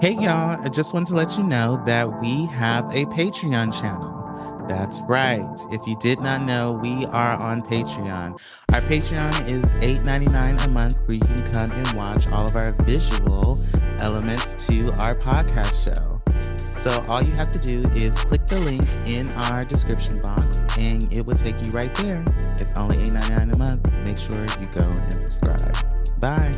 Hey y'all, I just want to let you know that we have a Patreon channel. That's right. If you did not know, we are on Patreon. Our Patreon is $8.99 a month where you can come and watch all of our visual elements to our podcast show. So all you have to do is click the link in our description box and it will take you right there. It's only $8.99 a month. Make sure you go and subscribe. Bye.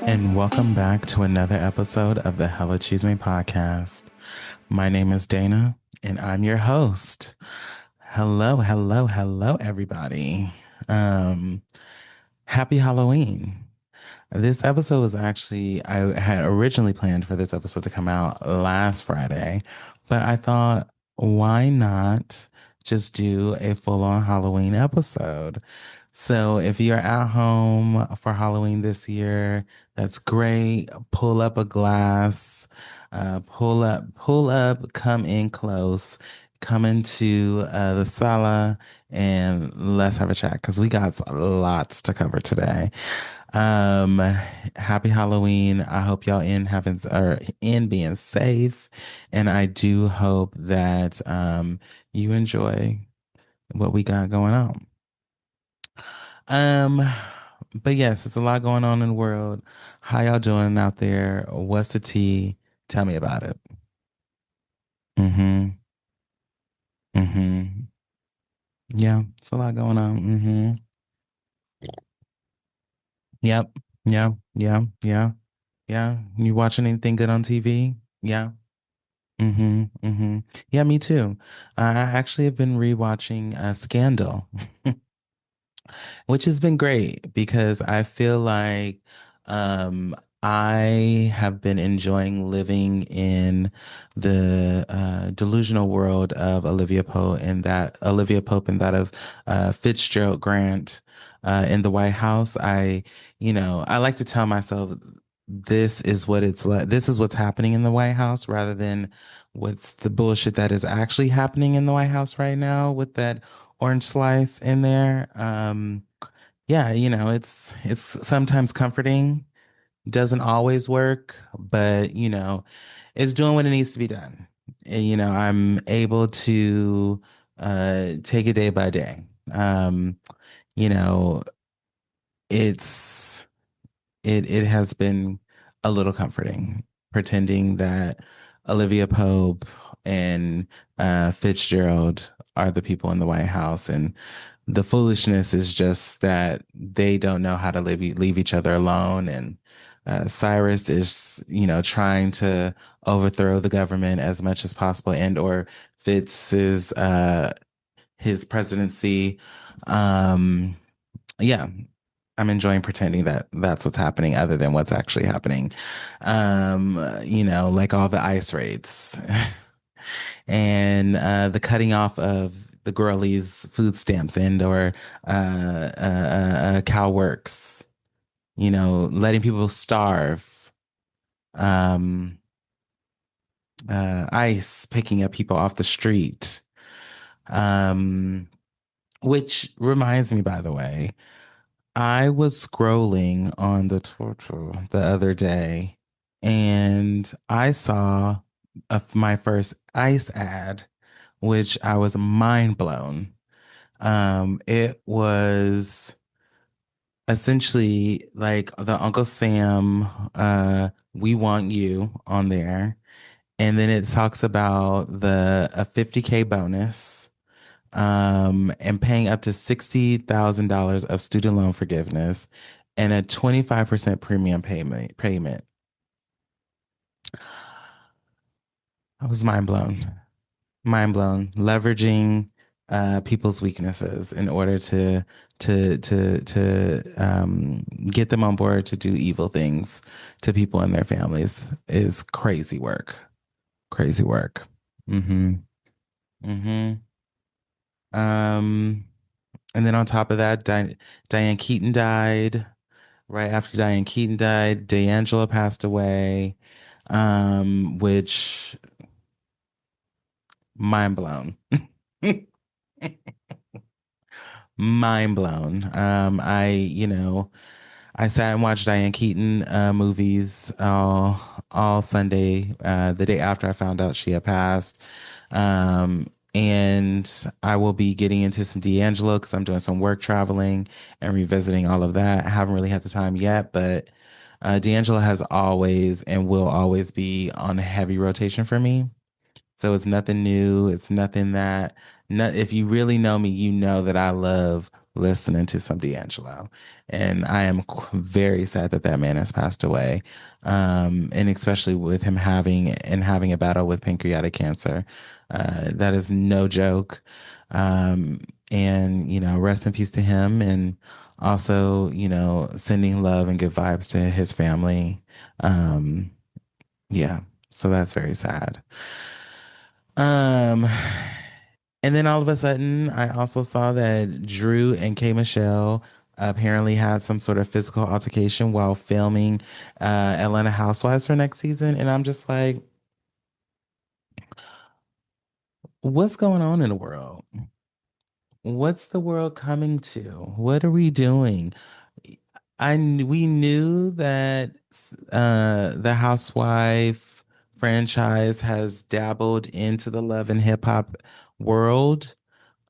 And welcome back to another episode of the Hella Chisme Podcast. My name is Dana, and I'm your host. Hello, everybody. Um, Happy Halloween. This episode was actually, I had originally planned for this episode to come out last Friday, but I thought, why not just do a full-on Halloween episode? So if you're at home for Halloween this year, that's great. Pull up a glass, pull up, come in close, come into the sala, and let's have a chat because we got lots to cover today. Um, Happy Halloween. I hope y'all in having or in being safe. And I do hope that you enjoy what we got going on. Um, but yes, it's a lot going on in the world. How y'all doing out there? What's the tea? Tell me about it. Mm-hmm. Mm-hmm. Yeah, it's a lot going on. Mm-hmm. Yep. Yeah. Yeah. Yeah. Yeah. You watching anything good on TV? Yeah. Mm-hmm. Mm-hmm. Yeah, me too. I actually have been rewatching Scandal, which has been great because I feel like um, I have been enjoying living in the delusional world of Olivia Pope and that of Fitzgerald Grant in the White House. I like to tell myself this is what it's like. This is what's happening in the White House rather than what's the bullshit that is actually happening in the White House right now with that orange slice in there. Yeah, it's sometimes comforting, doesn't always work, but it's doing what it needs to be done. And I'm able to take it day by day. You know, it's it has been a little comforting pretending that Olivia Pope and Fitzgerald are the people in the White House, and the foolishness is just that they don't know how to leave each other alone. And Cyrus is, trying to overthrow the government as much as possible, and or Fitz is his presidency. Um, yeah, I'm enjoying pretending that that's what's happening other than what's actually happening. Like all the ICE raids and the cutting off of the girlies' food stamps and or Cal Works, letting people starve. Um, ICE picking up people off the street. Um, which reminds me, by the way, I was scrolling on the Twitter the other day and I saw my first ICE ad, which I was mind blown. It was essentially like the Uncle Sam, We Want You on there. And then it talks about a 50K bonus and paying up to $60,000 of student loan forgiveness and a 25% premium payment. I was mind blown. Mind blown. Leveraging people's weaknesses in order to get them on board to do evil things to people and their families is crazy work. Crazy work. Mm-hmm. Mm-hmm. Um, and then on top of that, Diane Keaton died. right after Diane Keaton died, D'Angelo passed away, which mind blown. Mind blown. I sat and watched Diane Keaton movies all Sunday, the day after I found out she had passed. And I will be getting into some D'Angelo because I'm doing some work traveling and revisiting all of that. I haven't really had the time yet, but D'Angelo has always and will always be on heavy rotation for me. So it's nothing new. It's nothing that, not, if you really know me, you know that I love listening to some D'Angelo. And I am very sad that that man has passed away. And especially with him having a battle with pancreatic cancer. That is no joke. Um, and, rest in peace to him. And also, sending love and good vibes to his family. Um, yeah. So that's very sad. Um, and then all of a sudden, I also saw that Drew and K Michelle apparently had some sort of physical altercation while filming Atlanta Housewives for next season. And I'm just like, what's going on in the world? What's the world coming to? What are we doing? We knew that the Housewife franchise has dabbled into the love and hip hop world.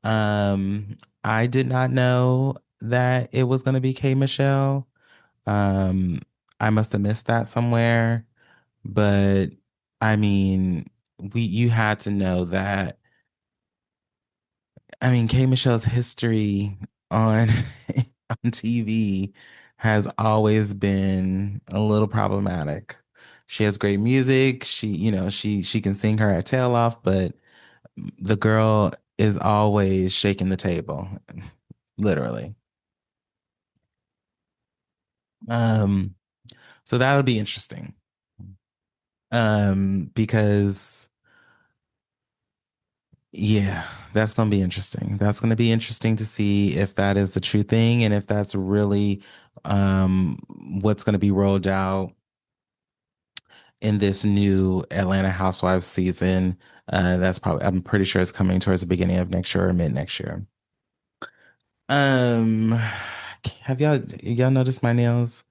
I did not know that it was going to be K Michelle. Um, I must have missed that somewhere, but I mean, you had to know that. I mean, K Michelle's history on on TV has always been a little problematic. She has great music. She can sing her tail off, but the girl is always shaking the table, literally. Um, so that'll be interesting. Because yeah, that's gonna be interesting. That's gonna be interesting to see if that is the true thing and if that's really um what's gonna be rolled out in this new Atlanta Housewives season. That's probably, I'm pretty sure it's coming towards the beginning of next year or mid next year. Um, have y'all noticed my nails?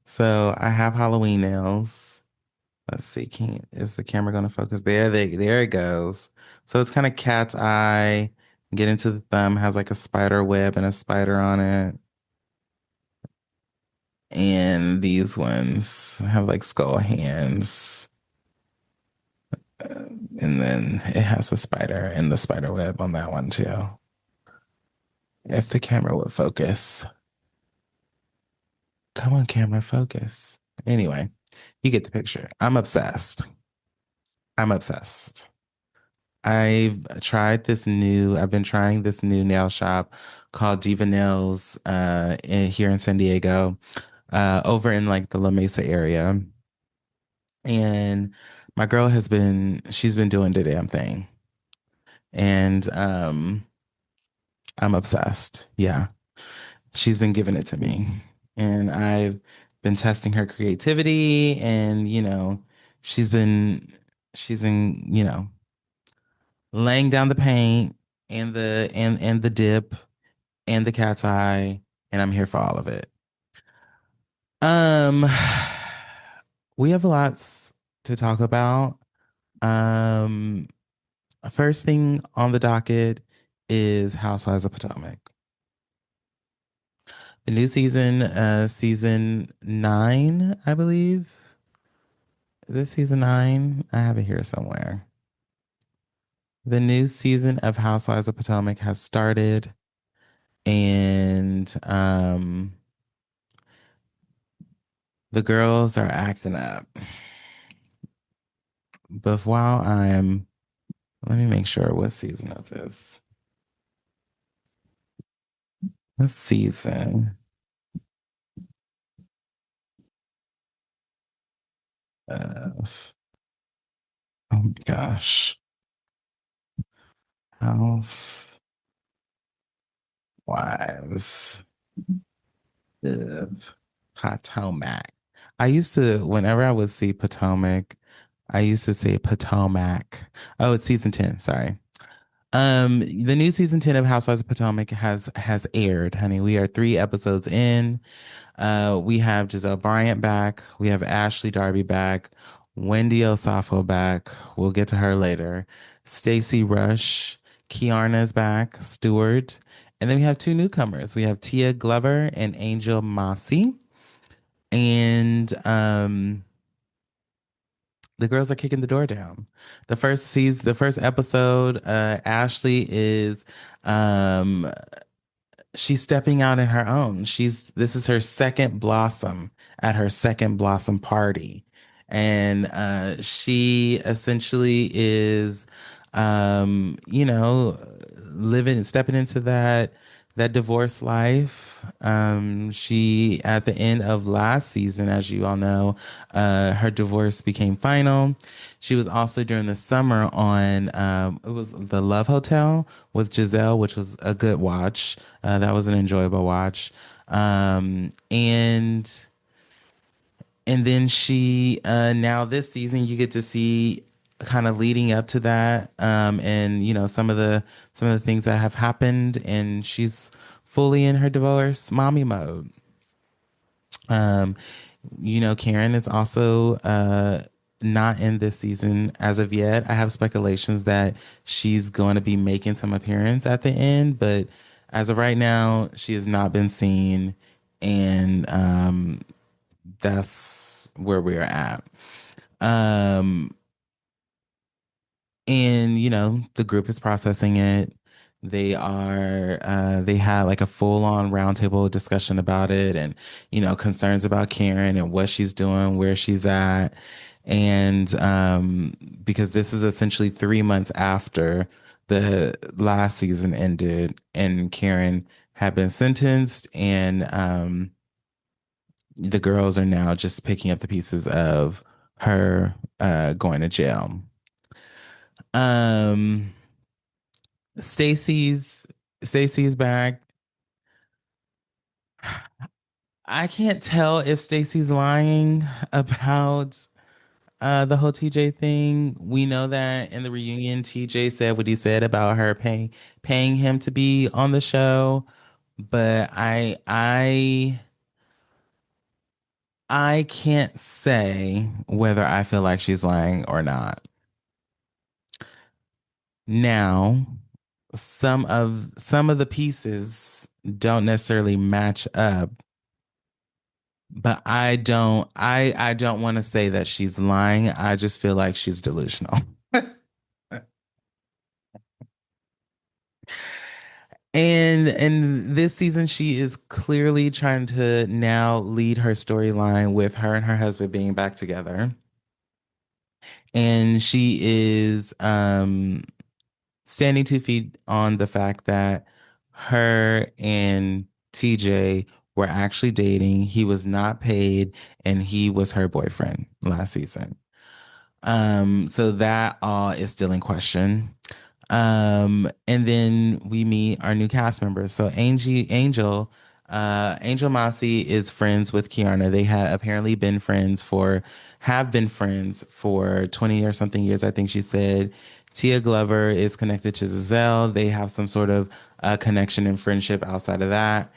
So I have Halloween nails. Let's see, is the camera gonna focus? There it goes. So it's kind of cat's eye. Get into the thumb, has like a spider web and a spider on it. And these ones have like skull hands. And then it has a spider and the spider web on that one too. If the camera would focus. Come on, camera, focus. Anyway, you get the picture. I'm obsessed. I'm obsessed. I've been trying this new nail shop called Diva Nails here in San Diego, over in like the La Mesa area. And my girl she's been doing the damn thing. And I'm obsessed. Yeah. She's been giving it to me. And I've been testing her creativity and, she's been she's been, laying down the paint and the dip and the cat's eye, and I'm here for all of it. Um we have lots to talk about. Um First thing on the docket is Housewives of Potomac. The new season, season 9, I believe. Is this season 9? I have it here somewhere. The new season of Housewives of Potomac has started, and the girls are acting up. But let me make sure what season is this. What season of, oh my gosh, Housewives. Ugh. Potomac. I used to, whenever I would see Potomac, I used to say Potomac. Oh, it's season 10. Sorry. The new season 10 of Housewives of Potomac has aired, honey. We are 3 episodes in. We have Giselle Bryant back. We have Ashley Darby back. Wendy Osafo back. We'll get to her later. Stacey Rush. Kiarna's back. Stewart. And then we have 2 newcomers. We have Tia Glover and Angel Massey. And the girls are kicking the door down. The first episode, Ashley is um she's stepping out in her own. This is her second blossom at her second blossom party. And she essentially is living stepping into that divorce life. She at the end of last season, as you all know, her divorce became final. She was also during the summer on it was the Love Hotel with Giselle, which was a good watch. That was an enjoyable watch. And then she now this season you get to see kind of leading up to that, and some of the things that have happened, and she's fully in her divorce mommy mode. Um, Karen is also not in this season as of yet. I have speculations that she's going to be making some appearance at the end, but as of right now, she has not been seen, and that's where we're at. Um, and the group is processing it. They had like a full-on roundtable discussion about it, and concerns about Karen and what she's doing, where she's at. And because this is essentially 3 months after the last season ended and Karen had been sentenced, and the girls are now just picking up the pieces of her going to jail. Um, Stacy's Stacy's back. I can't tell if Stacy's lying about the whole TJ thing. We know that in the reunion, TJ said what he said about her paying him to be on the show, but I can't say whether I feel like she's lying or not. Now, some of the pieces don't necessarily match up, but I don't want to say that she's lying. I just feel like she's delusional. And this season she is clearly trying to now lead her storyline with her and her husband being back together. And she is standing 2 feet on the fact that her and TJ were actually dating. He was not paid, and he was her boyfriend last season. So that all is still in question. And then we meet our new cast members. So Angel Massey is friends with Kiana. They had apparently have been friends for 20 or something years, I think she said. Tia Glover is connected to Giselle. They have some sort of connection and friendship outside of that.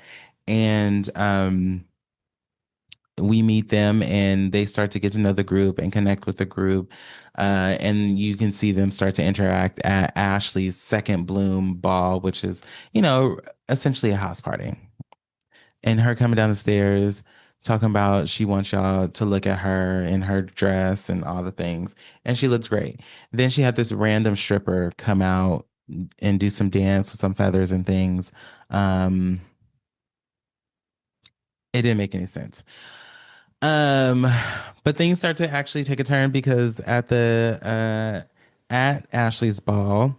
And we meet them and they start to get to know the group and connect with the group. And you can see them start to interact at Ashley's second Bloom ball, which is, essentially a house party. And her coming down the stairs, talking about she wants y'all to look at her in her dress and all the things. And she looked great. Then she had this random stripper come out and do some dance with some feathers and things. Um, it didn't make any sense. Um, but things start to actually take a turn because at Ashley's ball,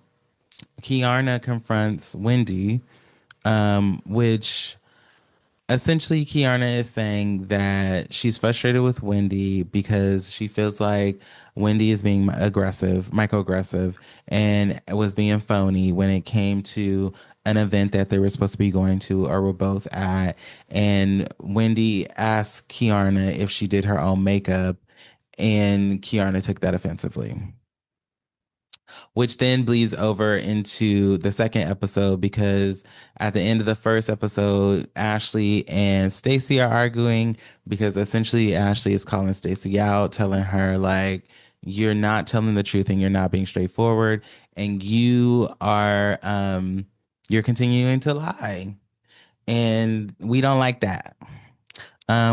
Kiarna confronts Wendy, which essentially Kiarna is saying that she's frustrated with Wendy because she feels like Wendy is being aggressive, microaggressive, and was being phony when it came to an event that they were supposed to be going to or were both at. And Wendy asked Kiana if she did her own makeup, and Kiana took that offensively, which then bleeds over into the second episode because at the end of the first episode, Ashley and Stacy are arguing because essentially Ashley is calling Stacy out, telling her like, you're not telling the truth and you're not being straightforward, and you're continuing to lie, and we don't like that.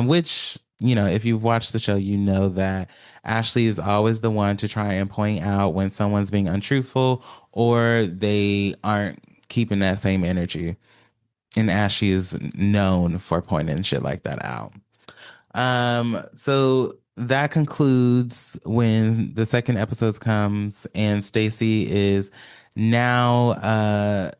Which, if you've watched the show, you know that Ashley is always the one to try and point out when someone's being untruthful or they aren't keeping that same energy. And Ashley is known for pointing shit like that out. So that concludes when the second episode comes, and Stacy is now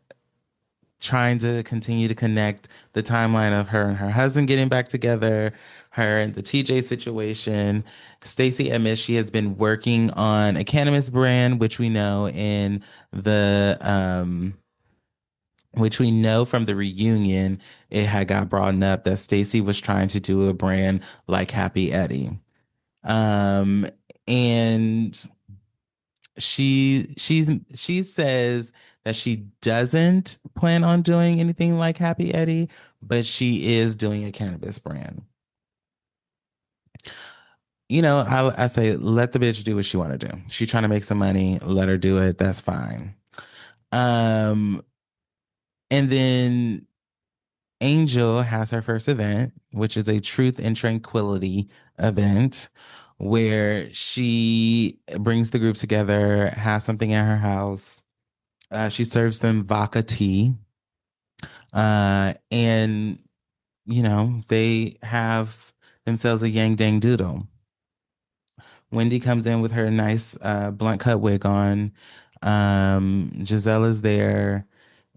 trying to continue to connect the timeline of her and her husband getting back together, her and the TJ situation. Stacey admits she has been working on a cannabis brand, the which we know from the reunion, it had got brought up that Stacey was trying to do a brand like Happy Eddie. Um, and she says that she doesn't plan on doing anything like Happy Eddie, but she is doing a cannabis brand. I say let the bitch do what she want to do. She's trying to make some money, let her do it. That's fine. Um, and then Angel has her first event, which is a truth and tranquility event where she brings the group together, has something at her house. She serves them vodka tea. And, they have themselves a yang dang doodle. Wendy comes in with her nice blunt cut wig on. Giselle is there.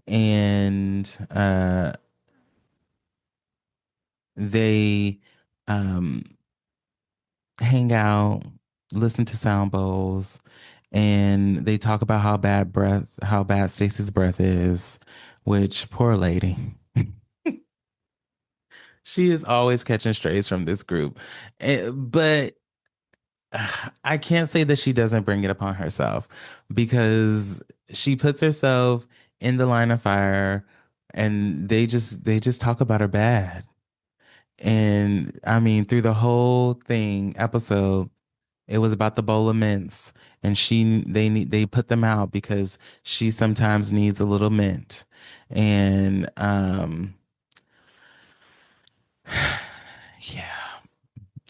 And they um, hang out, listen to sound bowls, and they talk about how bad Stacey's breath is, which poor lady. She is always catching strays from this group. But I can't say that she doesn't bring it upon herself because she puts herself in the line of fire, and they just talk about her bad. And I mean, through the whole episode, it was about the bowl of mints, and they put them out because she sometimes needs a little mint. And yeah,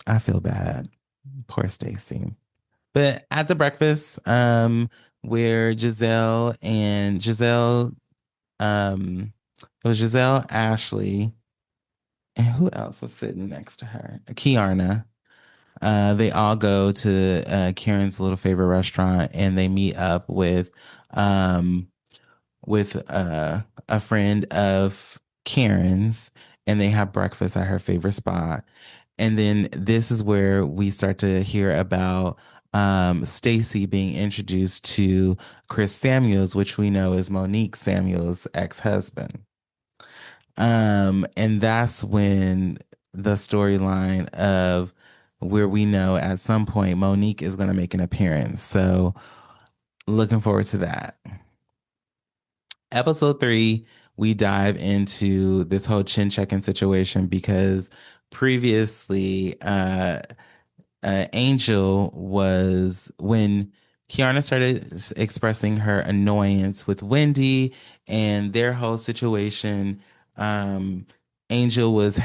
I feel bad. Poor Stacy. But at the breakfast, where it was Giselle, Ashley, and who else was sitting next to her? Kiarna. They all go to Karen's little favorite restaurant, and they meet up um, with a friend of Karen's, and they have breakfast at her favorite spot. And then this is where we start to hear about Stacy being introduced to Chris Samuels, which we know is Monique Samuels' ex-husband. And that's when the storyline of where we know at some point Monique is going to make an appearance. So looking forward to that. Episode 3, we dive into this whole chin checking situation because previously, Angel was when Kiana started expressing her annoyance with Wendy and their whole situation. Um, Angel was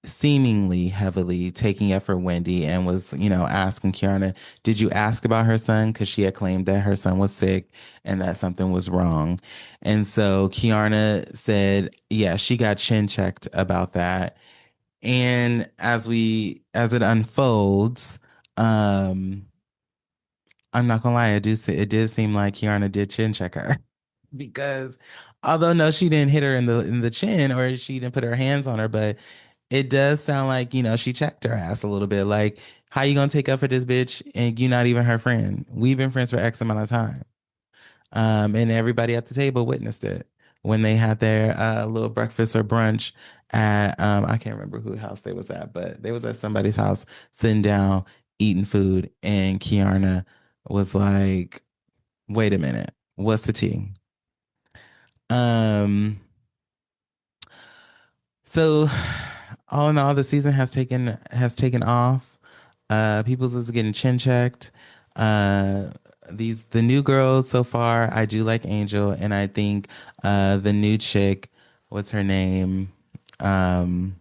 seemingly heavily taking up for Wendy and was, asking Kiana, did you ask about her son? Because she had claimed that her son was sick and that something was wrong. And so Kiana said, yeah, she got chin checked about that. And as it unfolds, um, I'm not gonna lie, it did seem like Kiana did chin check her because although no, she didn't hit her in the chin or she didn't put her hands on her, but it does sound like, she checked her ass a little bit. Like, how you gonna take up for this bitch and you're not even her friend? We've been friends for X amount of time. And everybody at the table witnessed it. when they had their little breakfast or brunch at I can't remember whose house they was at, but they was at somebody's house sitting down eating food, and Kiarna was like, "Wait a minute, what's the tea?" Um, so all in all, the season has taken off. People's is getting chin checked. Uh, the new girls so far, I do like Angel, and I think the new chick, what's her name? Um,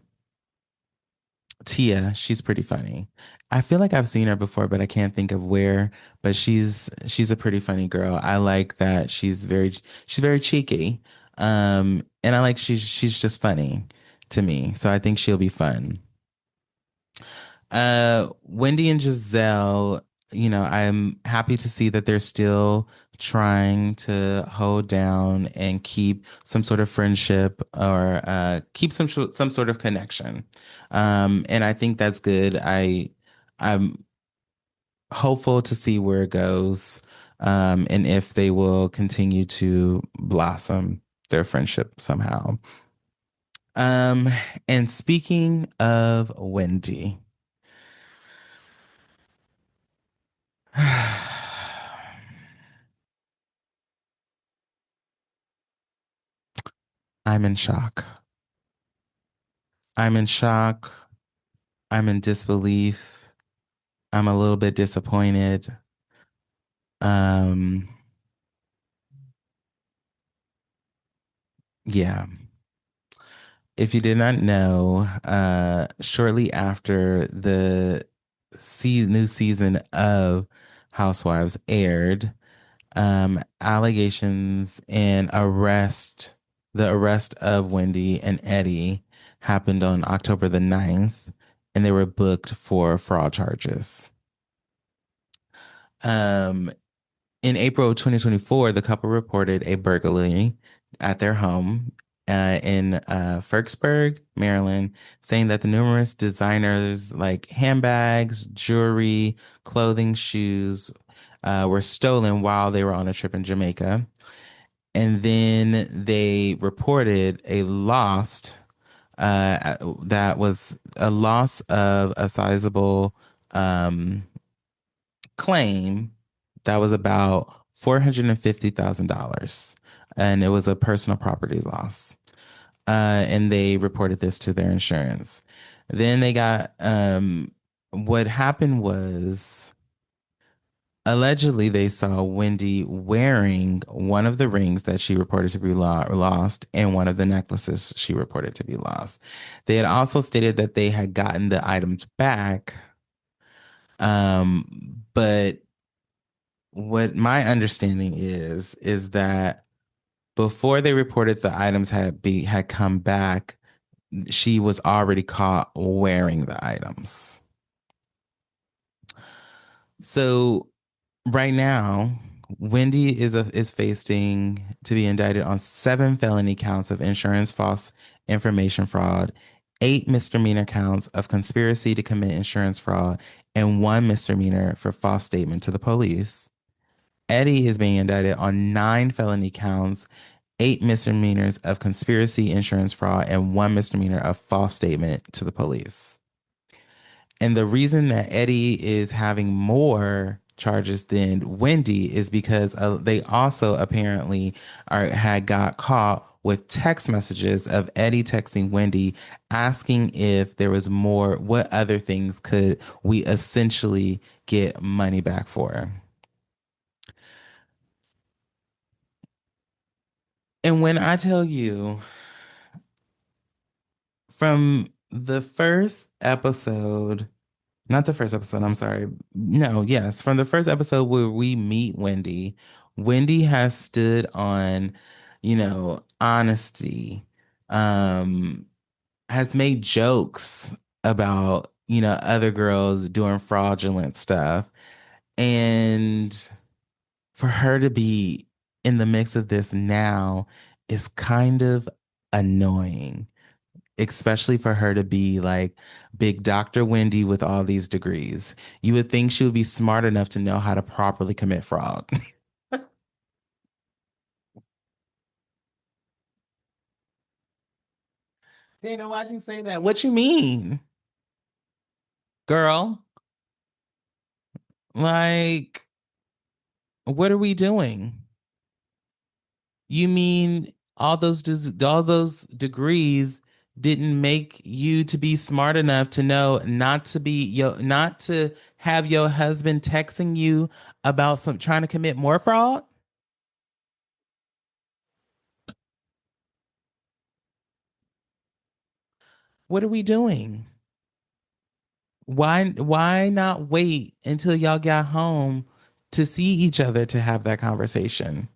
Tia, she's pretty funny. I feel like I've seen her before, but I can't think of where. But she's a pretty funny girl. I like that she's very cheeky. And I like she's just funny to me. So I think she'll be fun. Wendy and Giselle, I'm happy to see that they're still trying to hold down and keep some sort of friendship or keep some sort of connection. And I think that's good. I'm hopeful to see where it goes, and if they will continue to blossom their friendship somehow. Um, and speaking of Wendy. I'm in shock. I'm in shock. I'm in disbelief. I'm a little bit disappointed. Um, yeah. If you did not know, shortly after the new season of Housewives aired, allegations and the arrest of Wendy and Eddie happened on October the 9th, and they were booked for fraud charges. Um, in April of 2024, the couple reported a burglary at their home in Fredericksburg, Maryland, saying that the numerous designers like handbags, jewelry, clothing, shoes were stolen while they were on a trip in Jamaica. And then they reported that was a loss of a sizable um, claim that was about $450,000. And it was a personal property loss. And they reported this to their insurance. Then what happened was allegedly they saw Wendy wearing one of the rings that she reported to be lost and one of the necklaces she reported to be lost. They had also stated that they had gotten the items back. But what my understanding is that before they reported the items had come back, she was already caught wearing the items. So right now, Wendy is facing to be indicted on 7 felony counts of insurance false information fraud, 8 misdemeanor counts of conspiracy to commit insurance fraud, and 1 misdemeanor for false statement to the police. Eddie is being indicted on 9 felony counts, 8 misdemeanors of conspiracy, insurance fraud, and 1 misdemeanor of false statement to the police. And the reason that Eddie is having more charges than Wendy is because they also apparently had got caught with text messages of Eddie texting Wendy asking if there was more, what other things could we essentially get money back for. And when I tell you from the first episode, not the first episode, I'm sorry. No, yes, from the first episode where we meet Wendy, Wendy has stood on, honesty, um, has made jokes about, other girls doing fraudulent stuff. And for her to be in the mix of this now is kind of annoying, especially for her to be like big Dr. Wendy with all these degrees. You would think she would be smart enough to know how to properly commit fraud. Dana, why'd you say that? What you mean? Girl, like, what are we doing? You mean all those degrees didn't make you to be smart enough to know not to have your husband texting you about some trying to commit more fraud? What are we doing? Why not wait until y'all got home to see each other to have that conversation?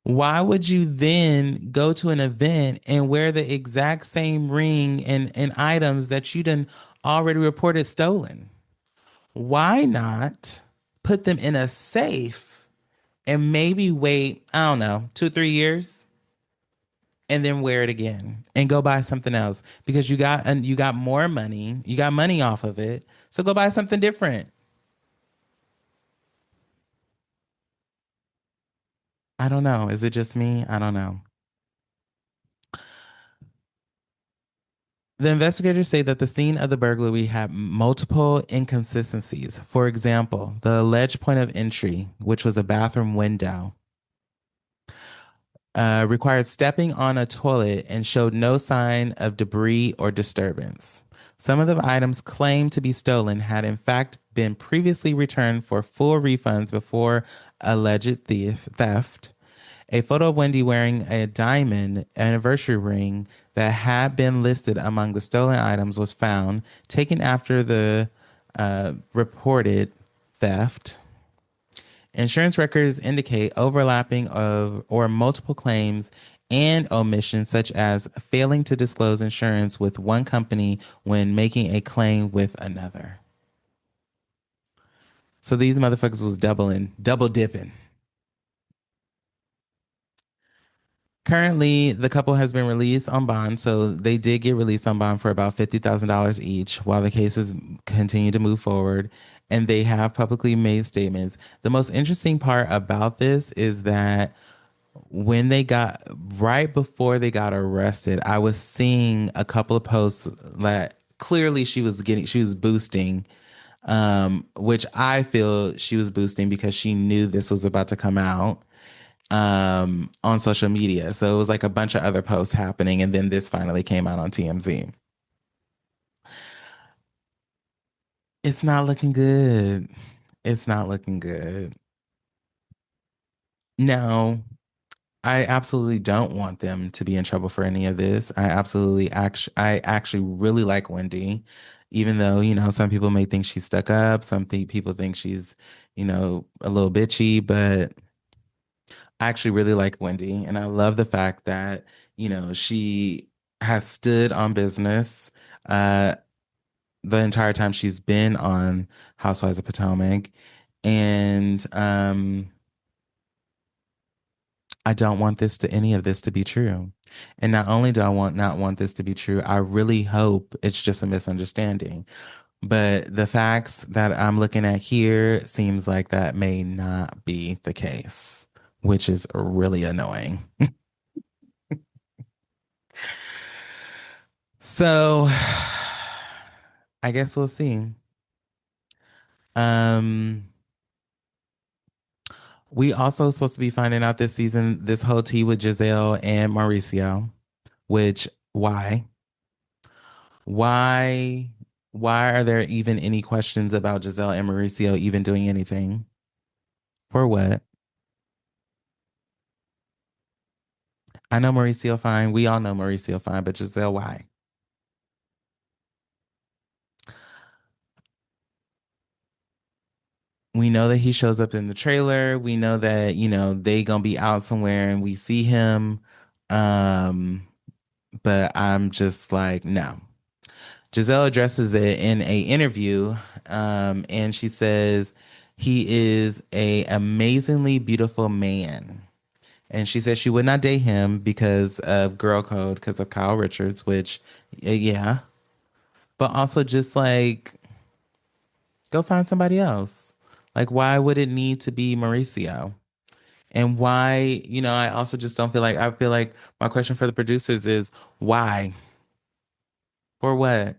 Why would you then go to an event and wear the exact same ring and items that you done already reported stolen? Why not put them in a safe and maybe wait, I don't know, 2, 3 years and then wear it again and go buy something else because you got more money, you got money off of it. So go buy something different. I don't know. Is it just me? I don't know. The investigators say that the scene of the burglary had multiple inconsistencies. For example, the alleged point of entry, which was a bathroom window, required stepping on a toilet and showed no sign of debris or disturbance. Some of the items claimed to be stolen had, in fact, been previously returned for full refunds before alleged theft. A photo of Wendy wearing a diamond anniversary ring that had been listed among the stolen items was found, taken after the reported theft. Insurance records indicate overlapping of or multiple claims and omissions, such as failing to disclose insurance with one company when making a claim with another. So these motherfuckers was double dipping. Currently, the couple has been released on bond, so they did get released on bond for about $50,000 each while the cases continue to move forward. And they have publicly made statements. The most interesting part about this is that when they got right before they got arrested, I was seeing a couple of posts that clearly she was boosting, which I feel she was boosting because she knew this was about to come out on social media. So it was like a bunch of other posts happening, and then this finally came out on TMZ. It's not looking good. It's not looking good. No, I absolutely don't want them to be in trouble for any of this. I actually really like Wendy, even though, some people may think she's stuck up, people think she's, a little bitchy, but I actually really like Wendy, and I love the fact that, she has stood on business uh, the entire time she's been on Housewives of Potomac. And I don't want any of this to be true. And not only do I not want this to be true, I really hope it's just a misunderstanding. But the facts that I'm looking at here seems like that may not be the case, which is really annoying. So I guess we'll see. Um, we also supposed to be finding out this season this whole tea with Giselle and Mauricio, which why? Why why are there even any questions about Giselle and Mauricio even doing anything? For what? I know Mauricio fine. We all know Mauricio fine, but Giselle, why? We know that he shows up in the trailer. We know that, they gonna be out somewhere and we see him. Um, but I'm just like, no. Giselle addresses it in a interview, and she says he is a amazingly beautiful man. And she said she would not date him because of girl code, because of Kyle Richards, which, yeah. But also just like, go find somebody else. Like, why would it need to be Mauricio? And why, I also just don't feel like, I feel like my question for the producers is why? For what?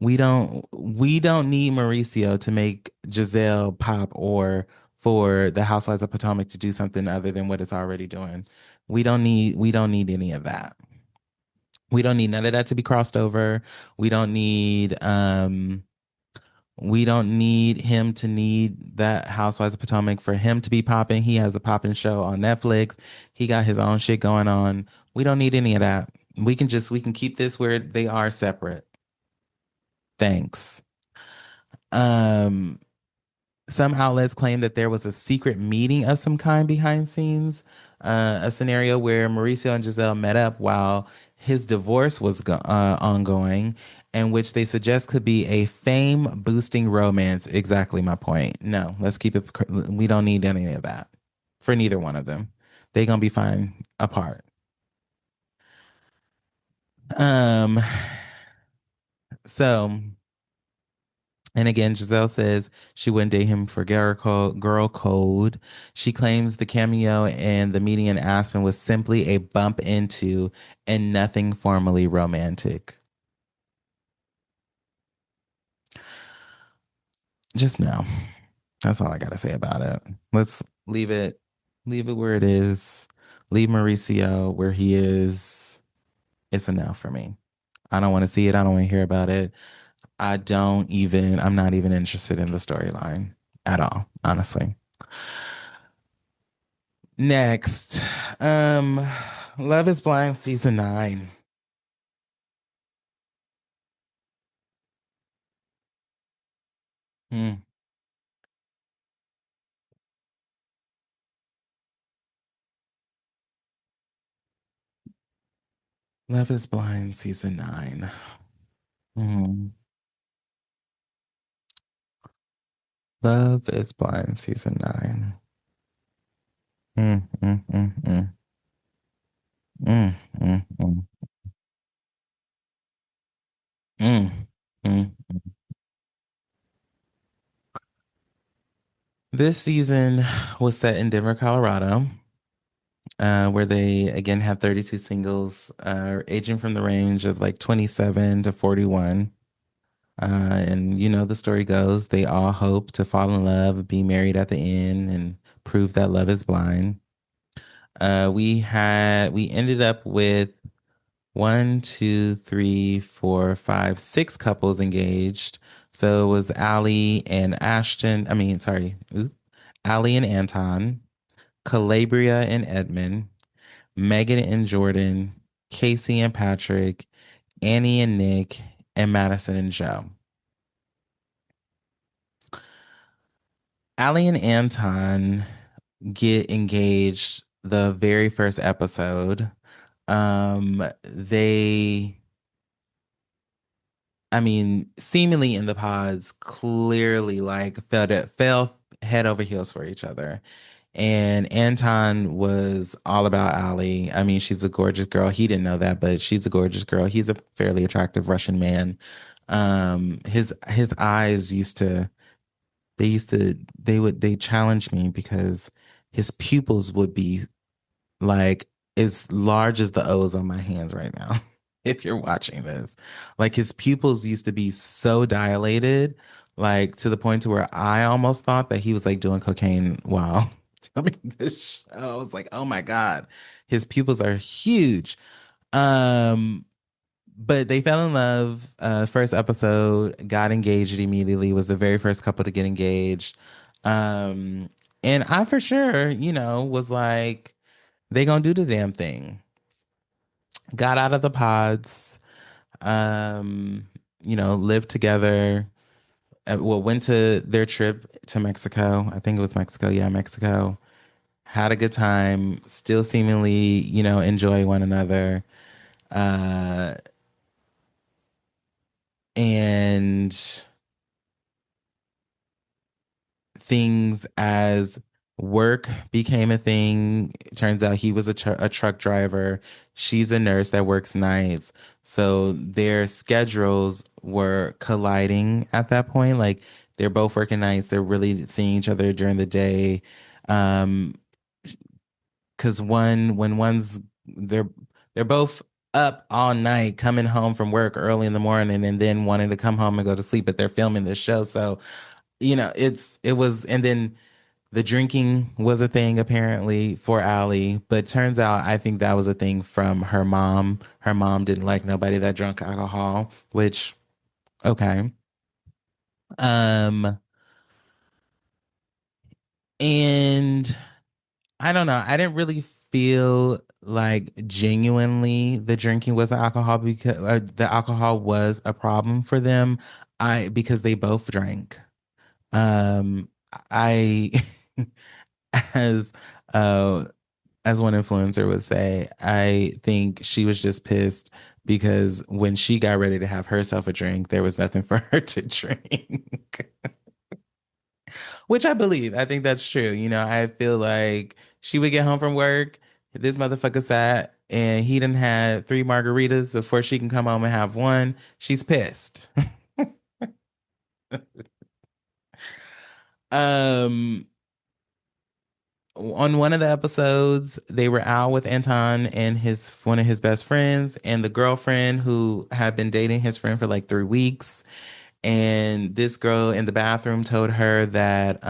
We don't need Mauricio to make Giselle pop or for the Housewives of Potomac to do something other than what it's already doing. We don't need any of that. We don't need none of that to be crossed over. We don't need we don't need him to need that Housewives of Potomac for him to be popping. He has a popping show on Netflix. He got his own shit going on. We don't need any of that. We can keep this where they are separate. Thanks. Um Some outlets claim that there was a secret meeting of some kind behind scenes, a scenario where Mauricio and Giselle met up while his divorce was ongoing, and which they suggest could be a fame boosting romance. Exactly my point. No, let's keep it. We don't need any of that for neither one of them. They're gonna be fine apart. Um. So. And again, Giselle says she wouldn't date him for girl code. She claims the cameo and the meeting in Aspen was simply a bump into and nothing formally romantic. Just no. That's all I gotta say about it. Let's leave it where it is. Leave Mauricio where he is. It's a no for me. I don't want to see it. I don't want to hear about it. I'm not even interested in the storyline at all, honestly. Next, um, Love is Blind season 9. Hmm. Love is Blind season 9. Hmm. Love is Blind season 9. Mm, mm, mm, mm. Mm, mm, mm, mm, mm. This season was set in Denver, Colorado, where they again have 32 singles, aging from the range of like 27 to 41. And you know, the story goes, they all hope to fall in love, be married at the end, and prove that love is blind. We ended up with one, two, three, four, five, six couples engaged. So it was Allie and Ashton. I mean, sorry, Allie and Anton, Calabria and Edmund, Megan and Jordan, Casey and Patrick, Annie and Nick, and Madison and Joe. Allie and Anton get engaged the very first episode. They, I mean, seemingly in the pods, clearly like fell head over heels for each other. And Anton was all about Ali. I mean, she's a gorgeous girl. He didn't know that, but she's a gorgeous girl. He's a fairly attractive Russian man. His eyes they challenge me because his pupils would be like as large as the O's on my hands right now. If you're watching this, like his pupils used to be so dilated, like to the point to where I almost thought that he was like doing cocaine while filming this show. I was like, oh my God, his pupils are huge. Um, but they fell in love. First episode, got engaged immediately, was the very first couple to get engaged. Um, and I for sure, was like, they gonna do the damn thing. Got out of the pods, lived together. Well, went to their trip to Mexico. I think it was Mexico. Yeah, Mexico. Had a good time. Still seemingly, enjoy one another. Uh, and things as work became a thing. It turns out he was a truck driver. She's a nurse that works nights. So their schedules were colliding at that point. Like they're both working nights. They're really seeing each other during the day. Um, because when one's they're both up all night, coming home from work early in the morning, and then wanting to come home and go to sleep, but they're filming this show. So, it was, and then the drinking was a thing apparently for Allie, but turns out I think that was a thing from her mom. Her mom didn't like nobody that drank alcohol, which, okay. Um, and I don't know. I didn't really feel like genuinely the drinking was alcohol because the alcohol was a problem for them. Because they both drank. Um, I as uh as one influencer would say, I think she was just pissed because when she got ready to have herself a drink, there was nothing for her to drink. Which I believe. I think that's true. I feel like she would get home from work, this motherfucker sat and he done had three margaritas before she can come home and have one. She's pissed. um on one of the episodes, they were out with Anton and his one of his best friends and the girlfriend who had been dating his friend for like 3 weeks. And this girl in the bathroom told her that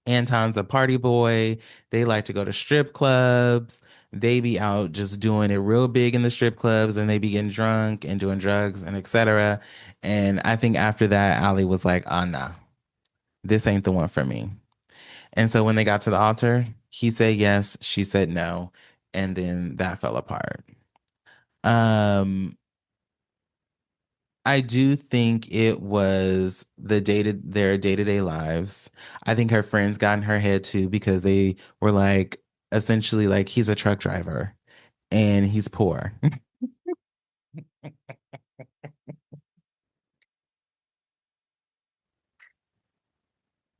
Anton's a party boy. They like to go to strip clubs. They be out just doing it real big in the strip clubs and they be getting drunk and doing drugs and etc. And I think after that, Ali was like, oh, nah, this ain't the one for me. And so when they got to the altar, he said yes, she said no, and then that fell apart. Um, I do think it was their day-to-day lives. I think her friends got in her head too because they were like essentially like he's a truck driver and he's poor.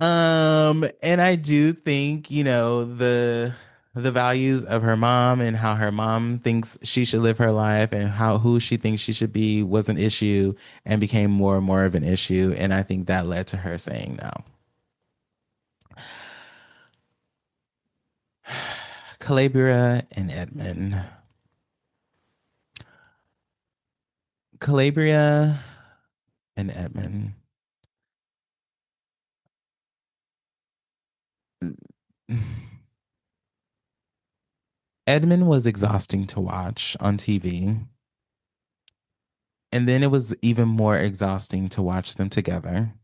And I do think, the values of her mom and how her mom thinks she should live her life and how who she thinks she should be was an issue and became more and more of an issue. And I think that led to her saying no. Calabria and Edmund. Calabria and Edmund. Edmund was exhausting to watch on TV. And then it was even more exhausting to watch them together.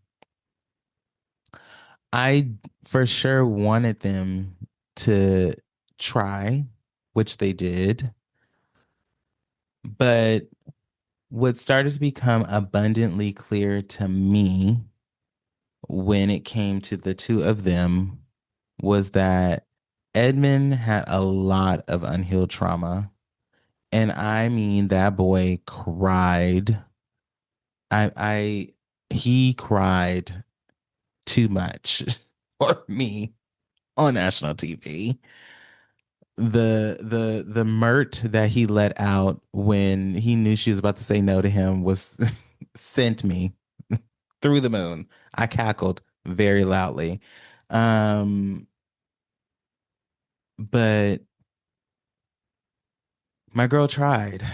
I for sure wanted them to try, which they did. But what started to become abundantly clear to me when it came to the two of them was that Edmund had a lot of unhealed trauma. And I mean, that boy cried. I, he cried too much for me on national TV. The mirt that he let out when he knew she was about to say no to him was sent me through the moon. I cackled very loudly. Um, but my girl tried.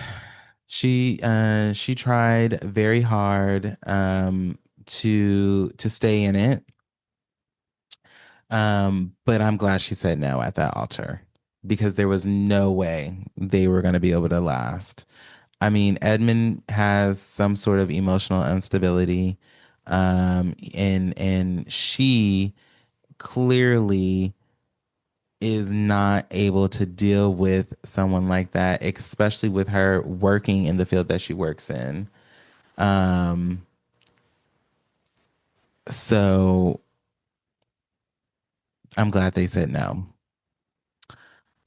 She tried very hard to stay in it. But I'm glad she said no at that altar because there was no way they were going to be able to last. I mean, Edmund has some sort of emotional instability, and she clearly is not able to deal with someone like that, especially with her working in the field that she works in. Um, so I'm glad they said no.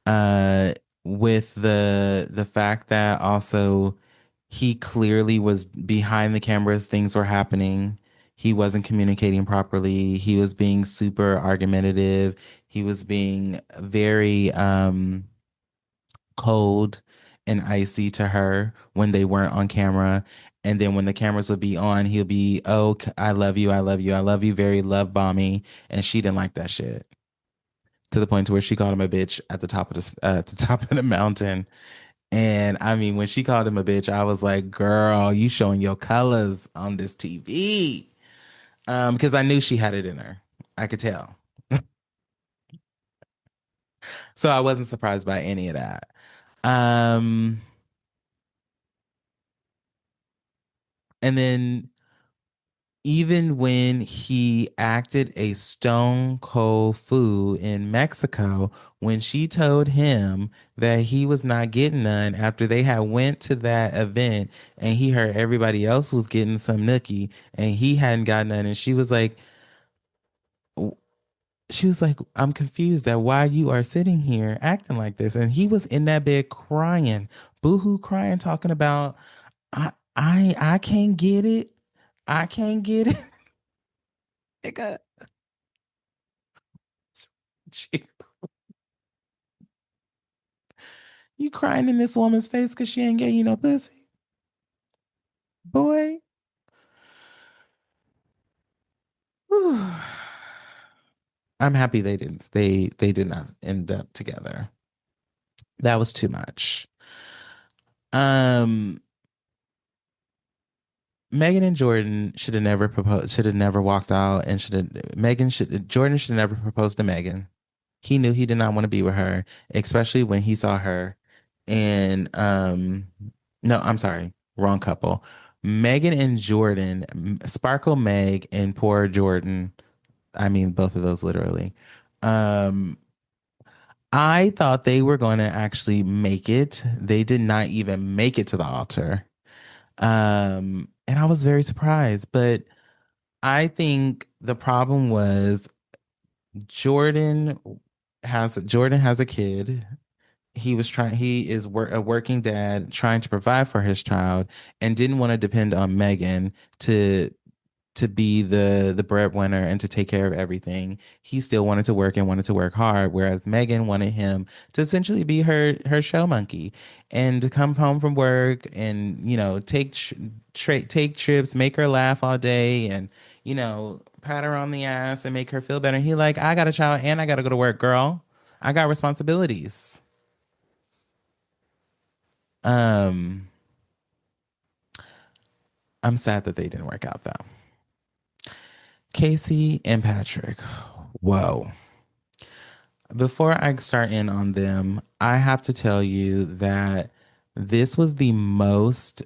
Uh, with the fact that also he clearly was behind the cameras, things were happening. He wasn't communicating properly. He was being super argumentative. He was being very cold and icy to her when they weren't on camera. And then when the cameras would be on, he'll be, oh, I love you, I love you, I love you, very love bomby. And she didn't like that shit to the point to where she called him a bitch at the top of the mountain. And I mean, when she called him a bitch, I was like, girl, you showing your colors on this TV. Because I knew she had it in her. I could tell. So I wasn't surprised by any of that. Um, and then even when he acted a stone cold fool in Mexico, when she told him that he was not getting none after they had went to that event and he heard everybody else was getting some nookie and he hadn't got none, and she was like, I'm confused at why you are sitting here acting like this. And he was in that bed crying, boohoo crying, talking about I can't get it. I can't get it. Nigga, you crying in this woman's face because she ain't getting you no pussy, boy. Whew. I'm happy they did not end up together. That was too much. Um, Megan and Jordan should have never proposed, should have never walked out, and should have Megan should Jordan should have never proposed to Megan. He knew he did not want to be with her, especially when he saw her. And no, I'm sorry, wrong couple. Megan and Jordan, Sparkle Meg and poor Jordan. I mean, both of those literally. Um, I thought they were going to actually make it. They did not even make it to the altar. And I was very surprised, but I think the problem was Jordan Jordan has a kid. He is a working dad trying to provide for his child and didn't want to depend on Megan to be the breadwinner and to take care of everything. He still wanted to work and wanted to work hard, whereas Megan wanted him to essentially be her show monkey and to come home from work and take trips, make her laugh all day, and pat her on the ass and make her feel better. And he like, I got a child and I got to go to work, girl. I got responsibilities. Um, I'm sad that they didn't work out though. Casey and Patrick. Whoa. Before I start in on them, I have to tell you that this was the most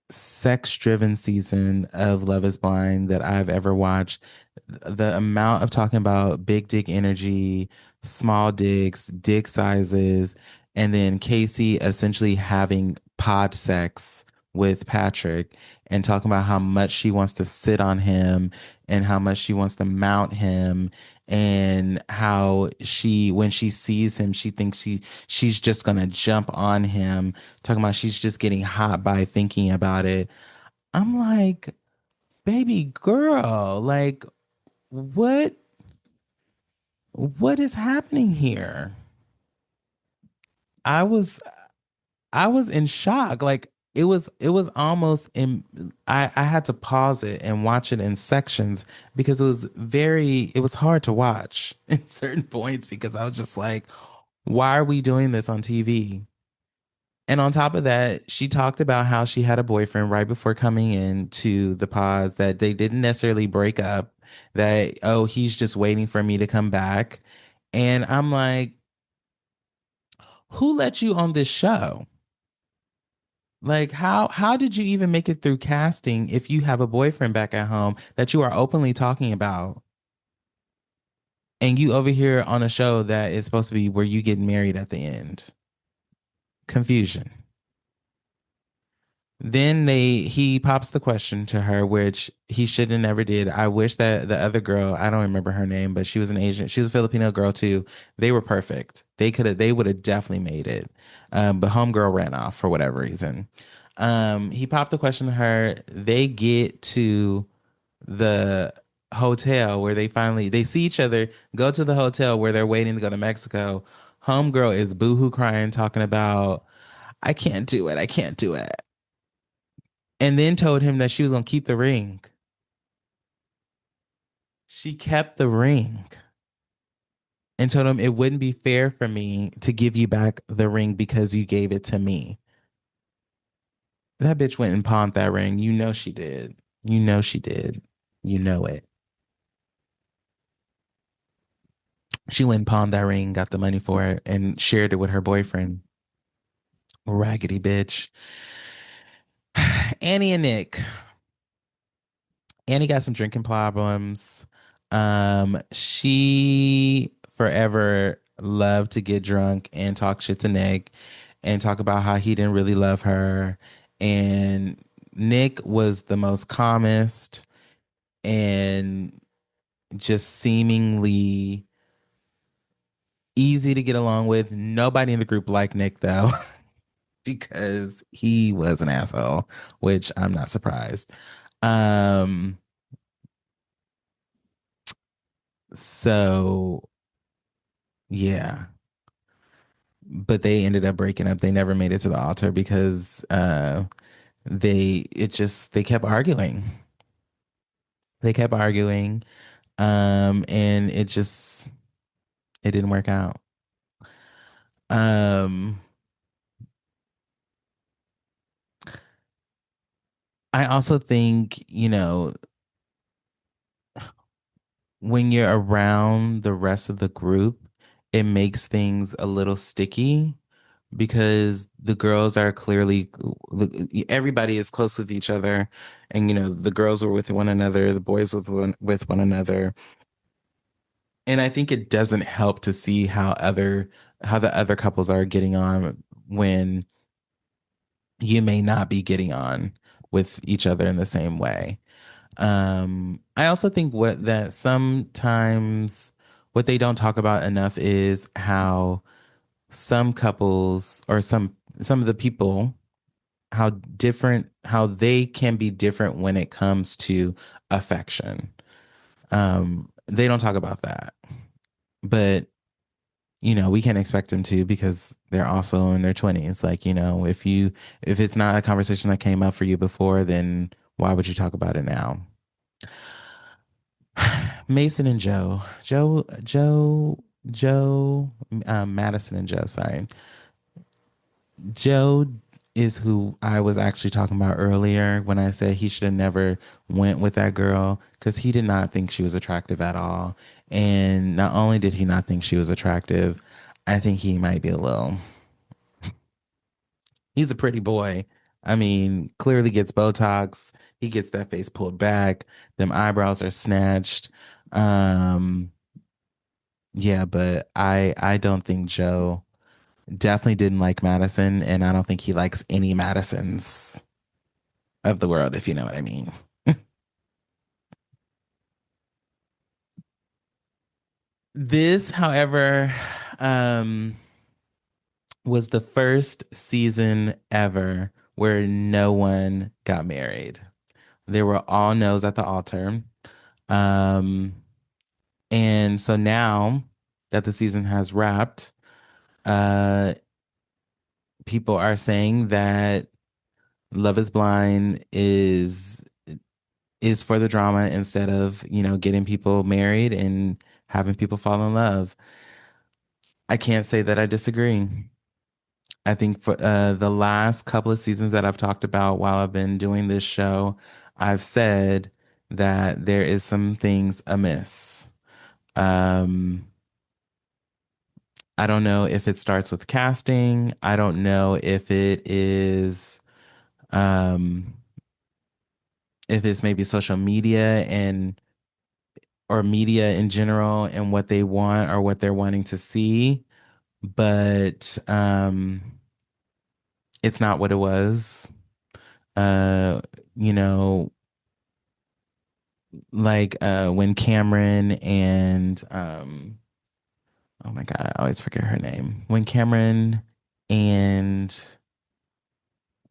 sex driven season of Love is Blind that I've ever watched. The amount of talking about big dick energy, small dicks, dick sizes, and then Casey essentially having pod sex with Patrick and talking about how much she wants to sit on him and how much she wants to mount him and how when she sees him she thinks she's just gonna jump on him, talking about she's just getting hot by thinking about it. I'm like, baby girl, like what what is happening here? I was in shock. Like it was almost in I had to pause it and watch it in sections because it was hard to watch in certain points because I was just like, why are we doing this on TV? And on top of that, she talked about how she had a boyfriend right before coming into the pods, that they didn't necessarily break up, that, oh, he's just waiting for me to come back. And I'm like, who let you on this show? Like how did you even make it through casting if you have a boyfriend back at home that you are openly talking about and you over here on a show that is supposed to be where you get married at the end? Confusion. Then he pops the question to her, which he should have never did. I wish that the other girl, I don't remember her name, but she was an Asian, she was a Filipino girl too. They were perfect. They would have definitely made it. But homegirl ran off for whatever reason. He popped the question to her. They get to the hotel where they see each other, go to the hotel where they're waiting to go to Mexico. Homegirl is boohoo crying, talking about, I can't do it. I can't do it, and then told him that she was going to keep the ring. She kept the ring. and told him it wouldn't be fair for me to give you back the ring because you gave it to me. That bitch went and pawned that ring. You know she did. You know she did. You know it. She went and pawned that ring, got the money for it, and shared it with her boyfriend. Raggedy bitch. Annie and Nick. Annie got some drinking problems. She forever loved to get drunk and talk shit to Nick and talk about how he didn't really love her. And Nick was the most calmest and just seemingly easy to get along with. Nobody in the group liked Nick though, because he was an asshole, which I'm not surprised. Um, so yeah, but they ended up breaking up. They never made it to the altar because they kept arguing. They kept arguing. And it didn't work out. Um I also think, when you're around the rest of the group, it makes things a little sticky because the girls are clearly, everybody is close with each other, and the girls were with one another, the boys with one another, and I think it doesn't help to see how the other couples are getting on when you may not be getting on with each other in the same way. I also think what that sometimes what they don't talk about enough is how some couples or some of the people, how they can be different when it comes to affection. They don't talk about that. But we can't expect them to because they're also in their 20s. Like, if it's not a conversation that came up for you before, then why would you talk about it now? Mason and Joe, Madison and Joe, sorry. Joe is who I was actually talking about earlier when I said he should have never went with that girl because he did not think she was attractive at all. And not only did he not think she was attractive, I think he might be a little. He's a pretty boy. I mean, clearly gets Botox. He gets that face pulled back. Them eyebrows are snatched. Um, yeah, but I don't think Joe definitely didn't like Madison, and I don't think he likes any Madisons of the world, if you know what I mean. This, however, um, was the first season ever where no one got married. They were all no's at the altar. Um, and so now that the season has wrapped, uh, people are saying that Love is Blind is for the drama instead of, getting people married and having people fall in love. I can't say that I disagree. I think for the last couple of seasons that I've talked about while I've been doing this show, I've said that there is some things amiss. Um, I don't know if it starts with casting. I don't know um, if it's maybe social media and or media in general and what they want or what they're wanting to see, but it's not what it was. Uh, you know, like when Cameron and oh my God, I always forget her name. When Cameron and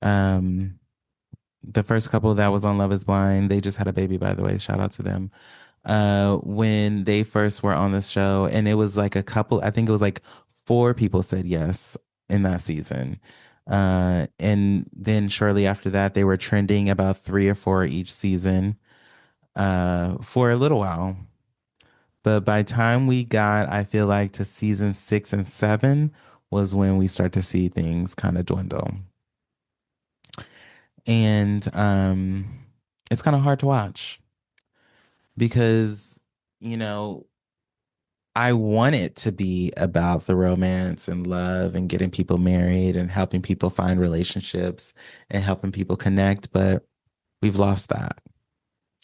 um the first couple that was on Love is Blind, they just had a baby, by the way. Shout out to them. When they first were on the show, and it was like a couple, I think it was like four people said yes in that season. And then shortly after that, they were trending about three or four each season for a little while. But by time we got, I feel like to season 6 and 7 was when we start to see things kind of dwindle. And it's kind of hard to watch because, you know, I want it to be about the romance and love and getting people married and helping people find relationships and helping people connect, but we've lost that.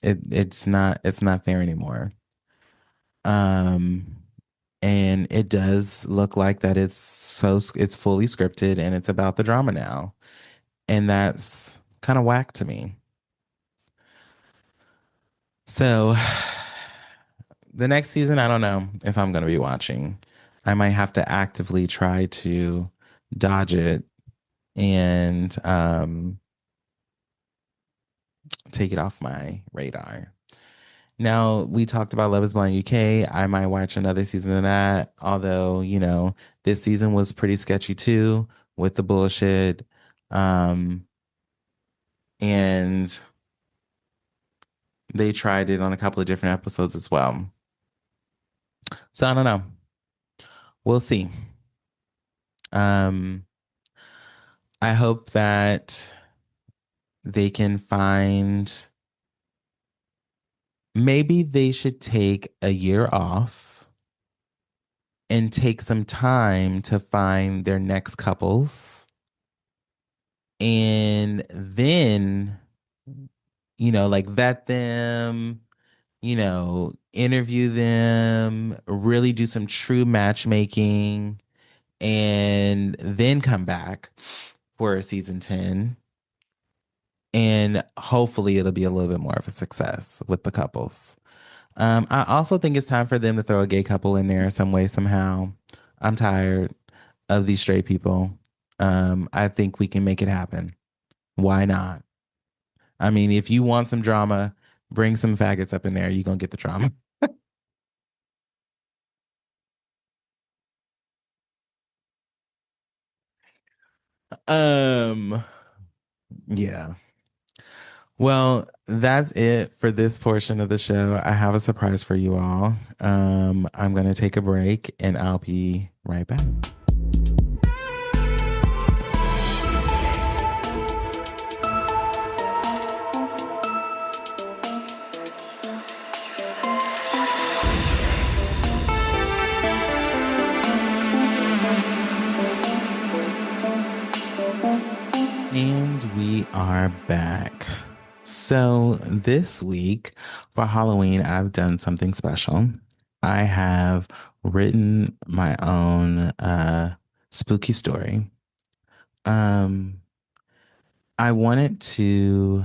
It's not there anymore. Um, and it does look like that it's fully scripted and it's about the drama now. And that's kind of whack to me. So the next season, I don't know if I'm going to be watching. I might have to actively try to dodge it and take it off my radar. Now, we talked about Love is Blind UK. I might watch another season of that, although, this season was pretty sketchy too with the bullshit. Um, and they tried it on a couple of different episodes as well. So I don't know. We'll see. Um, I hope that they can find, maybe they should take a year off and take some time to find their next couples and then, like vet them, interview them, really do some true matchmaking, and then come back for a season 10. And hopefully it'll be a little bit more of a success with the couples. I also think it's time for them to throw a gay couple in there some way, somehow. I'm tired of these straight people. I think we can make it happen. Why not? I mean, if you want some drama, bring some faggots up in there. You're gonna get the drama. Um, yeah. Well, that's it for this portion of the show. I have a surprise for you all. I'm gonna take a break and I'll be right back. And we are back. So this week for Halloween, I've done something special. I have written my own spooky story. Um, I wanted to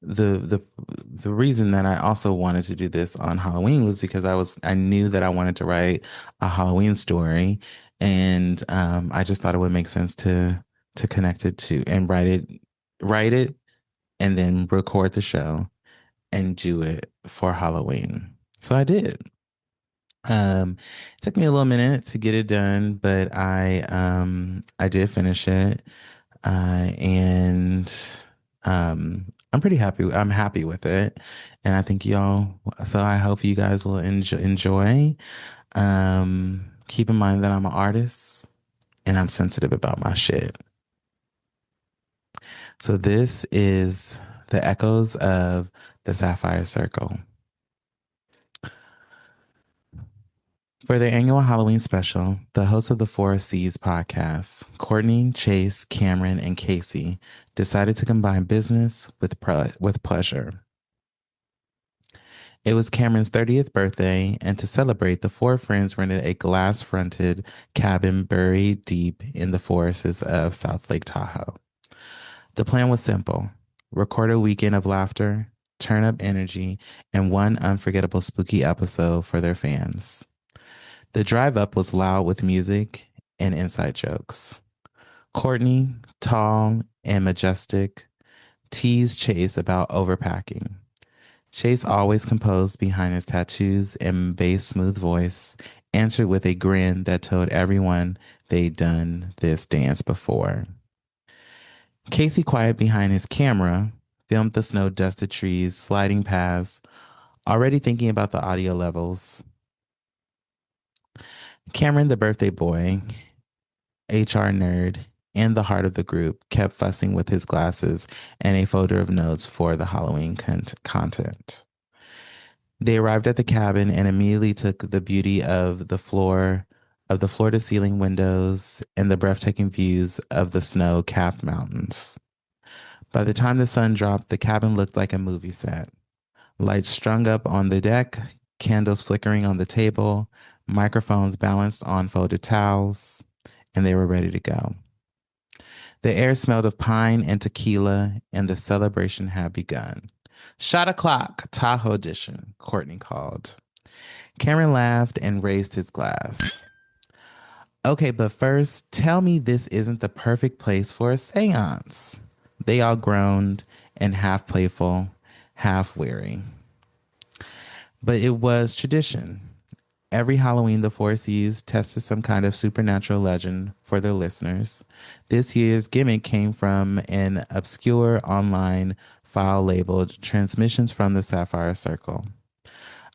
the the reason that I also wanted to do this on Halloween was because I knew that I wanted to write a Halloween story, and I just thought it would make sense to connect it to and write it, and then record the show and do it for Halloween. So I did. It took me a little minute to get it done, but I did finish it. And I'm pretty happy. I'm happy with it. And I think y'all, so I hope you guys will enjoy. Keep in mind that I'm an artist and I'm sensitive about my shit. So this is the echoes of the Sapphire Circle. For their annual Halloween special, the hosts of the Four C's podcast, Courtney, Chase, Cameron, and Casey, decided to combine business with pleasure. It was Cameron's 30th birthday, and to celebrate, the four friends rented a glass-fronted cabin buried deep in the forests of South Lake Tahoe. The plan was simple: record a weekend of laughter, turn up energy, and one unforgettable spooky episode for their fans. The drive up was loud with music and inside jokes. Courtney, tall and majestic, teased Chase about overpacking. Chase, always composed behind his tattoos and bass smooth voice, answered with a grin that told everyone they'd done this dance before. Casey, quiet behind his camera, filmed the snow-dusted trees sliding past Already thinking about the audio levels. Cameron, the birthday boy, HR nerd, and the heart of the group, kept fussing with his glasses and a folder of notes for the Halloween content. They arrived at the cabin and immediately took the beauty of the floor to ceiling windows and the breathtaking views of the snow-capped mountains. By the time the sun dropped, the cabin looked like a movie set. Lights strung up on the deck, candles flickering on the table, microphones balanced on folded towels, and they were ready to go. The air smelled of pine and tequila, and the celebration had begun. Shot o'clock, Tahoe edition, Courtney called. Cameron laughed and raised his glass. Okay, but first, tell me this isn't the perfect place for a seance. They all groaned and half playful, half weary. But it was tradition. Every Halloween, the Four Seas tested some kind of supernatural legend for their listeners. This year's gimmick came from an obscure online file labeled Transmissions from the Sapphire Circle.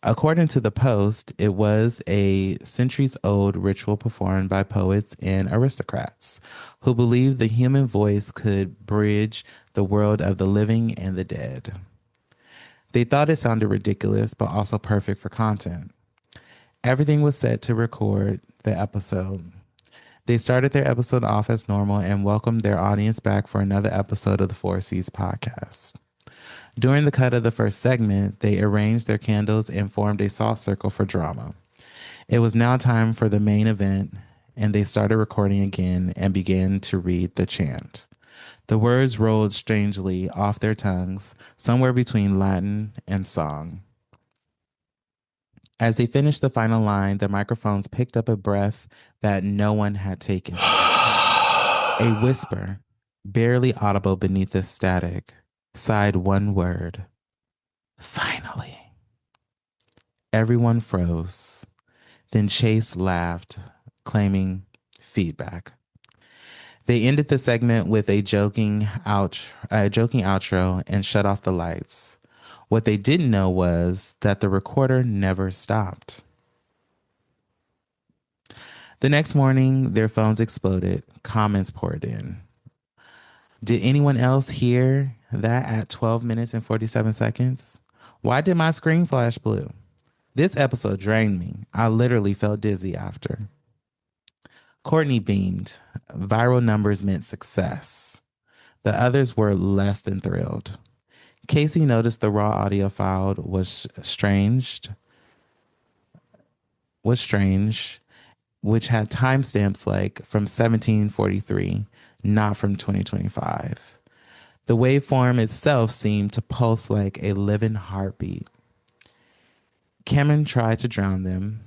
According to the post, it was a centuries old ritual performed by poets and aristocrats who believed the human voice could bridge the world of the living and the dead. They thought it sounded ridiculous, but also perfect for content. Everything was set to record the episode. They started their episode off as normal and welcomed their audience back for another episode of the Four Seas podcast. During the cut of the first segment, they arranged their candles and formed a salt circle for drama. It was now time for the main event, and they started recording again and began to read the chant. The words rolled strangely off their tongues, somewhere between Latin and song. As they finished the final line, the microphones picked up a breath that no one had taken. A whisper, barely audible beneath the static, sighed one word. Finally. Everyone froze. Then Chase laughed, claiming feedback. They ended the segment with a joking outro and shut off the lights. What they didn't know was that the recorder never stopped. The next morning, their phones exploded. Comments poured in. Did anyone else hear that at 12 minutes and 47 seconds? Why did my screen flash blue? This episode drained me. I literally felt dizzy after. Courtney beamed. Viral numbers meant success. The others were less than thrilled. Casey noticed the raw audio file was strange, which had timestamps like from 1743, not from 2025. The waveform itself seemed to pulse like a living heartbeat. Cameron tried to ground them.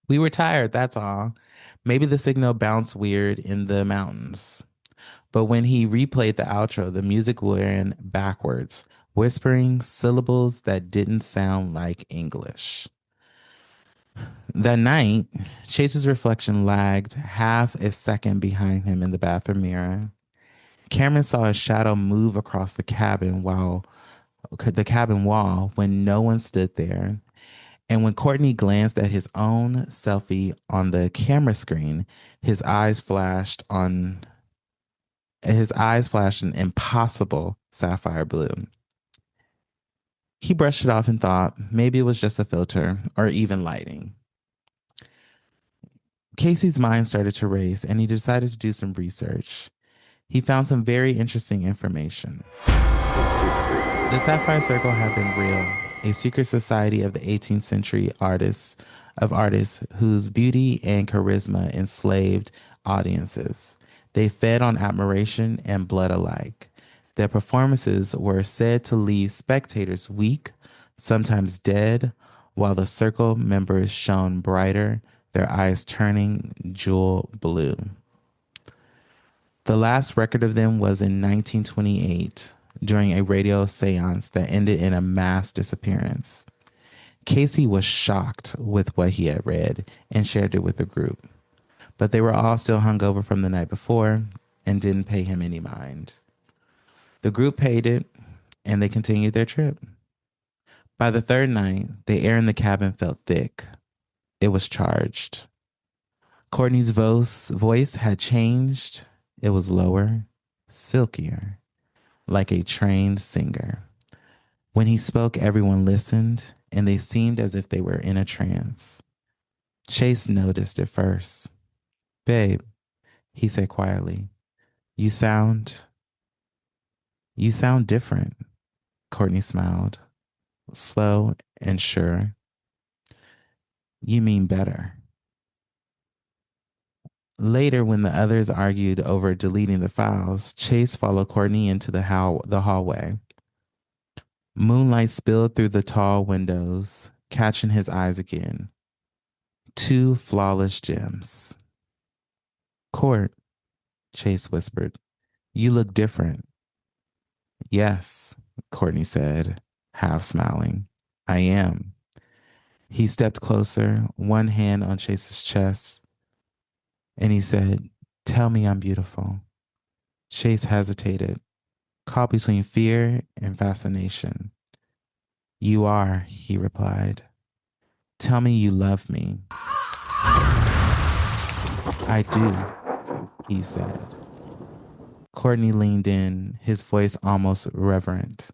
We were tired, that's all. Maybe the signal bounced weird in the mountains. But when he replayed the outro, the music ran backwards, whispering syllables that didn't sound like English. That night, Chase's reflection lagged half a second behind him in the bathroom mirror. Cameron saw a shadow move across the cabin wall when no one stood there. And when Courtney glanced at his own selfie on the camera screen, his eyes flashed an impossible sapphire blue. He brushed it off and thought maybe it was just a filter or even lighting. Casey's mind started to race and he decided to do some research. He found some very interesting information. The Sapphire Circle had been real, a secret society of the 18th century artists whose beauty and charisma enslaved audiences. They fed on admiration and blood alike. Their performances were said to leave spectators weak, sometimes dead, while the circle members shone brighter, their eyes turning jewel blue. The last record of them was in 1928 during a radio seance that ended in a mass disappearance. Casey was shocked with what he had read and shared it with the group, but they were all still hungover from the night before and didn't pay him any mind. The group paid it, and they continued their trip. By the third night, the air in the cabin felt thick. It was charged. Courtney's voice had changed. It was lower, silkier, like a trained singer. When he spoke, everyone listened, and they seemed as if they were in a trance. Chase noticed it first. Babe, he said quietly, you sound different. Courtney smiled, slow and sure. You mean better. Later, when the others argued over deleting the files, Chase followed Courtney into the hallway. Moonlight spilled through the tall windows, catching his eyes again. Two flawless gems. Court, Chase whispered, you look different. Yes, Courtney said, half smiling. I am. He stepped closer, one hand on Chase's chest, and he said, tell me I'm beautiful. Chase hesitated, caught between fear and fascination. You are, he replied. Tell me you love me. I do, he said. Courtney leaned in, his voice almost reverent.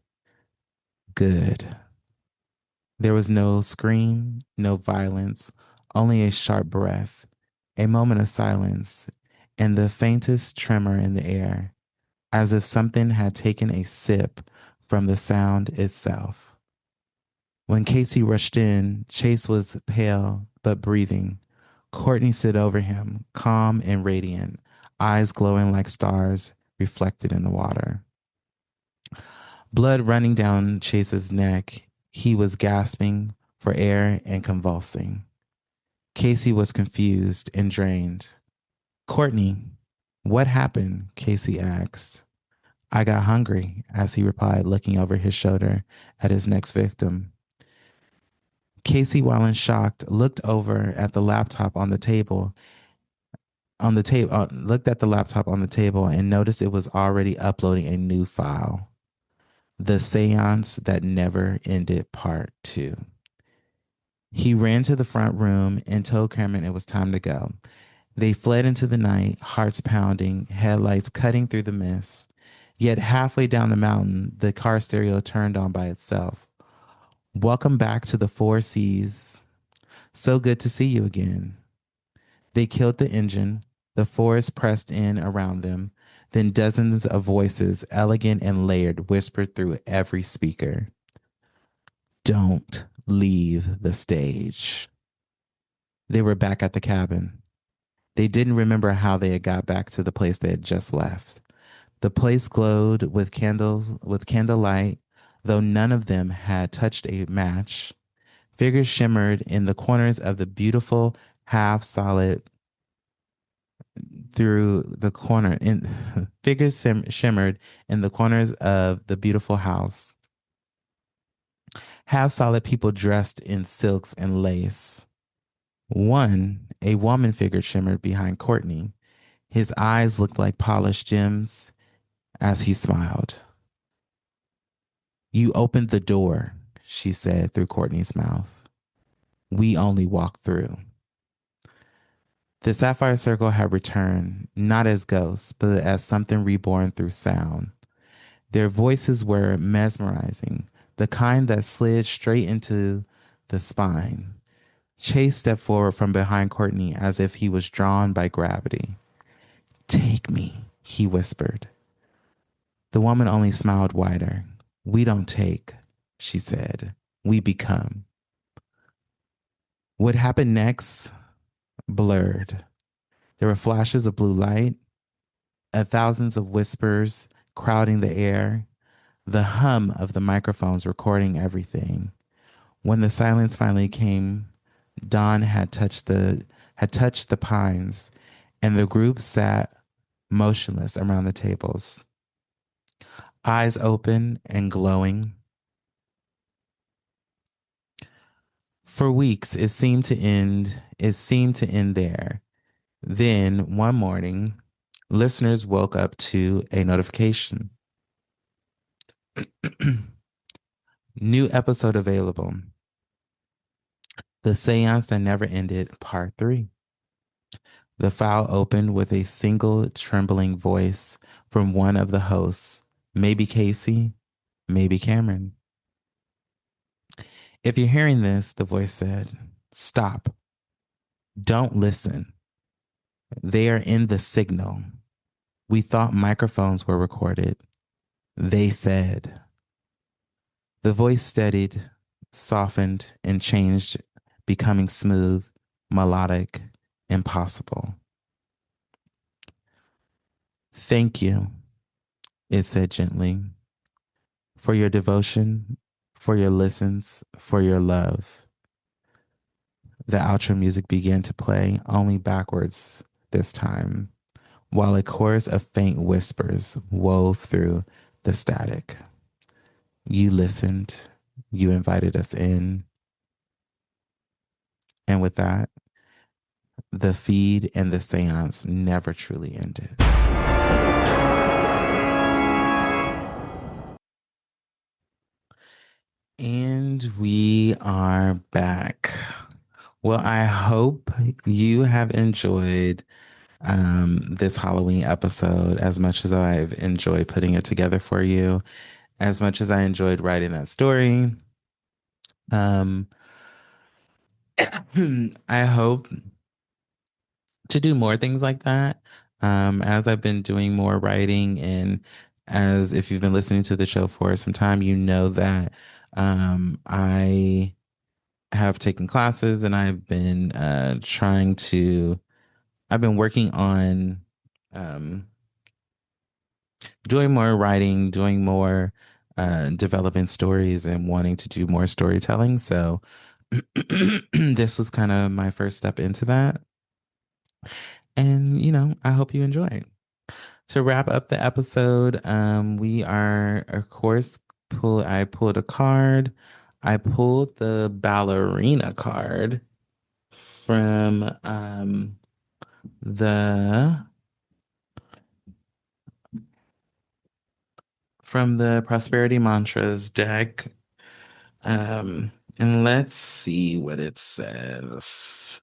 Good. There was no scream, no violence, only a sharp breath, a moment of silence, and the faintest tremor in the air, as if something had taken a sip from the sound itself. When Casey rushed in, Chase was pale but breathing. Courtney stood over him, calm and radiant, eyes glowing like stars reflected in the water. Blood running down Chase's neck, he was gasping for air and convulsing. Casey was confused and drained. Courtney, what happened? Casey asked. I got hungry, as he replied, looking over his shoulder at his next victim. Casey, while in shock, looked over at the laptop on the table. Looked at the laptop on the table and noticed it was already uploading a new file. The Seance That Never Ended Part 2. He ran to the front room and told Cameron it was time to go. They fled into the night, hearts pounding, headlights cutting through the mist. Yet halfway down the mountain, the car stereo turned on by itself. Welcome back to the Four Seas. So good to see you again. They killed the engine. The forest pressed in around them. Then dozens of voices, elegant and layered, whispered through every speaker. Don't leave the stage. They were back at the cabin. They didn't remember how they had got back to the place they had just left. The place glowed with candlelight, though none of them had touched a match. Figures shimmered in the corners of the beautiful half-solid shimmered in the corners of the beautiful house. Half-solid people dressed in silks and lace. A woman figure shimmered behind Courtney. His eyes looked like polished gems as he smiled. You opened the door, she said through Courtney's mouth. We only walked through. The Sapphire Circle had returned, not as ghosts, but as something reborn through sound. Their voices were mesmerizing, the kind that slid straight into the spine. Chase stepped forward from behind Courtney as if he was drawn by gravity. Take me, he whispered. The woman only smiled wider. We don't take, she said. We become. What happened next? Blurred. There were flashes of blue light, thousands of whispers crowding the air, the hum of the microphones recording everything. When the silence finally came, dawn had touched the pines, and the group sat motionless around the tables, eyes open and glowing. For weeks, it seemed to end there. Then, one morning, listeners woke up to a notification. New episode available. The Seance That Never Ended, Part 3. The file opened with a single trembling voice from one of the hosts, maybe Casey, maybe Cameron. If you're hearing this, the voice said, stop. Don't listen. They are in the signal. We thought microphones were recorded. They fed. The voice steadied, softened, and changed, becoming smooth, melodic, impossible. Thank you, it said gently, for your devotion, for your listens, for your love. The outro music began to play, only backwards this time, while a chorus of faint whispers wove through the static. You listened, you invited us in. And with that, the feed and the seance never truly ended. And we are back. Well, I hope you have enjoyed this Halloween episode as much as I've enjoyed putting it together for you, as much as I enjoyed writing that story. Um, I hope to do more things like that. As I've been doing more writing, and as if you've been listening to the show for some time, you know that I have taken classes and I've been I've been working on um, doing more writing, doing more developing stories, and wanting to do more storytelling. So this was kind of my first step into that. And, I hope you enjoy. To wrap up the episode, we are, of course, I pulled a card. I pulled the ballerina card from the Prosperity Mantras deck. And let's see what it says.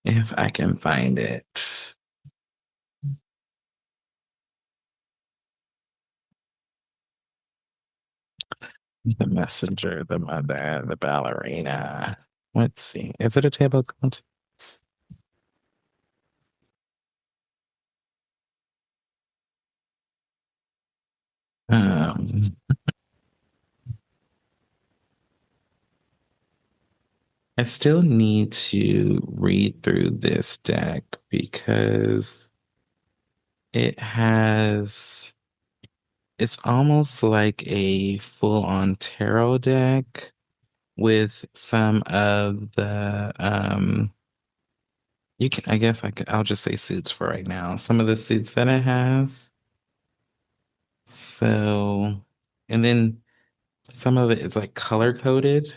If I can find it. The messenger, the mother, the ballerina. Let's see. Is it a table of contents? Um, I still need to read through this deck because it's almost like a full-on tarot deck with some of the I guess I'll just say suits for right now. Some of the suits that it has. So, and then some of it is like color coded.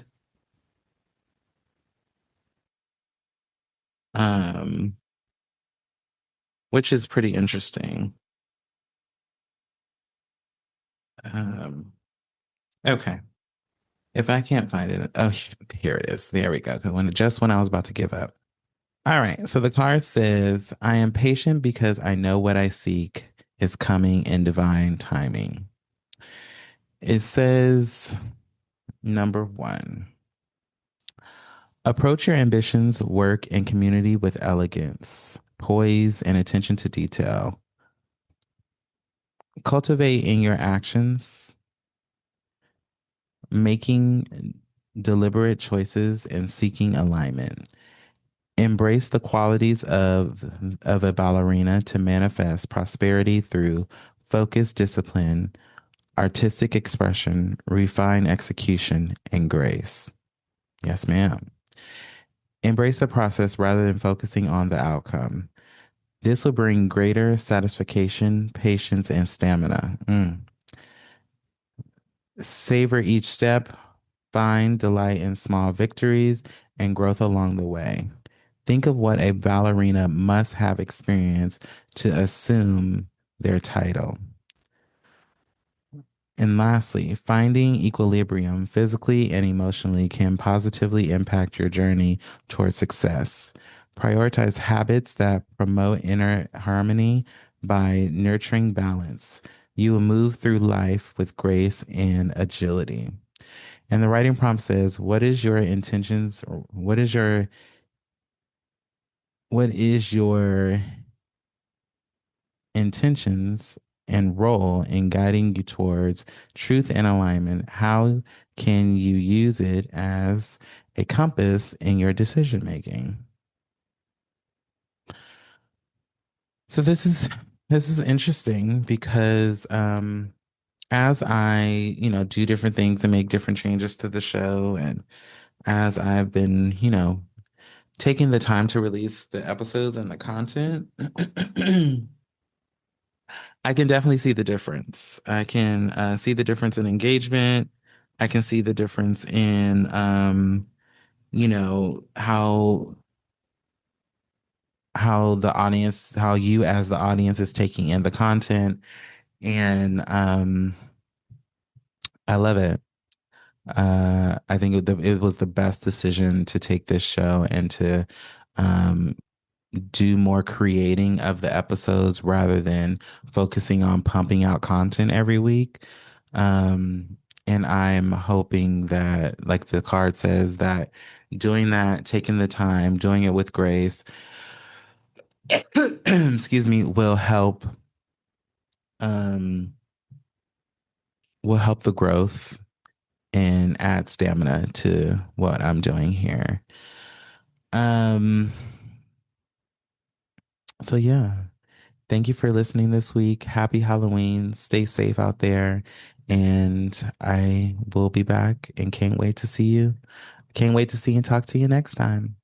Um, which is pretty interesting. Um, okay. If I can't find it, oh, here it is. There we go. Because when I was about to give up. All right. So the card says, "I am patient because I know what I seek is coming in divine timing." It says, number one, approach your ambitions, work, and community with elegance, poise, and attention to detail. Cultivate in your actions, making deliberate choices and seeking alignment. Embrace the qualities of a ballerina to manifest prosperity through focused discipline, artistic expression, refined execution, and grace. Yes, ma'am. Embrace the process rather than focusing on the outcome. This will bring greater satisfaction, patience, and stamina. Savor each step, find delight in small victories and growth along the way. Think of what a ballerina must have experienced to assume their title. And lastly, finding equilibrium physically and emotionally can positively impact your journey towards success. Prioritize habits that promote inner harmony by nurturing balance. You will move through life with grace and agility. And the writing prompt says, what is your intentions? Or what is your intentions and role in guiding you towards truth and alignment? How can you use it as a compass in your decision making? So this is interesting because as I, do different things and make different changes to the show, and as I've been, taking the time to release the episodes and the content, I can definitely see the difference. I can see the difference in engagement. I can see the difference in, how the audience, how you as the audience is taking in the content, and I love it. I think it was the best decision to take this show and to um, do more creating of the episodes rather than focusing on pumping out content every week. And I'm hoping that, like the card says, that doing that, taking the time, doing it with grace, excuse me, um, will help the growth and add stamina to what I'm doing here. Um, so yeah. Thank you for listening this week. Happy Halloween. Stay safe out there. And I will be back and can't wait to see you. Can't wait to see and talk to you next time.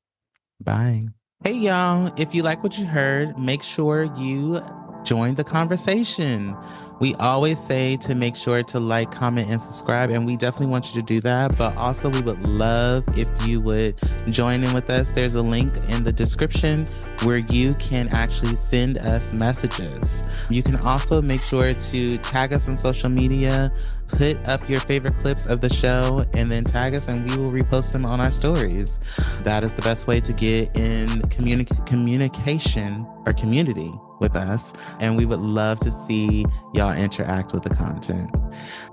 Bye. Hey, y'all. If you like what you heard, make sure you join the conversation. We always say to make sure to like, comment, and subscribe, and we definitely want you to do that. But also, we would love if you would join in with us. There's a link in the description where you can actually send us messages. You can also make sure to tag us on social media, put up your favorite clips of the show, and then tag us, and we will repost them on our stories. That is the best way to get in communication or community with us, and we would love to see y'all interact with the content.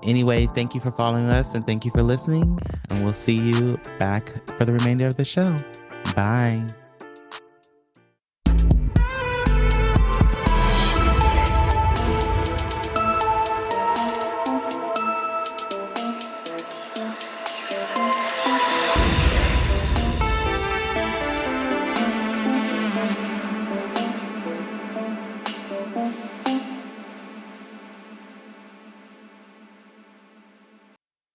Anyway, thank you for following us, and thank you for listening, and we'll see you back for the remainder of the show. Bye.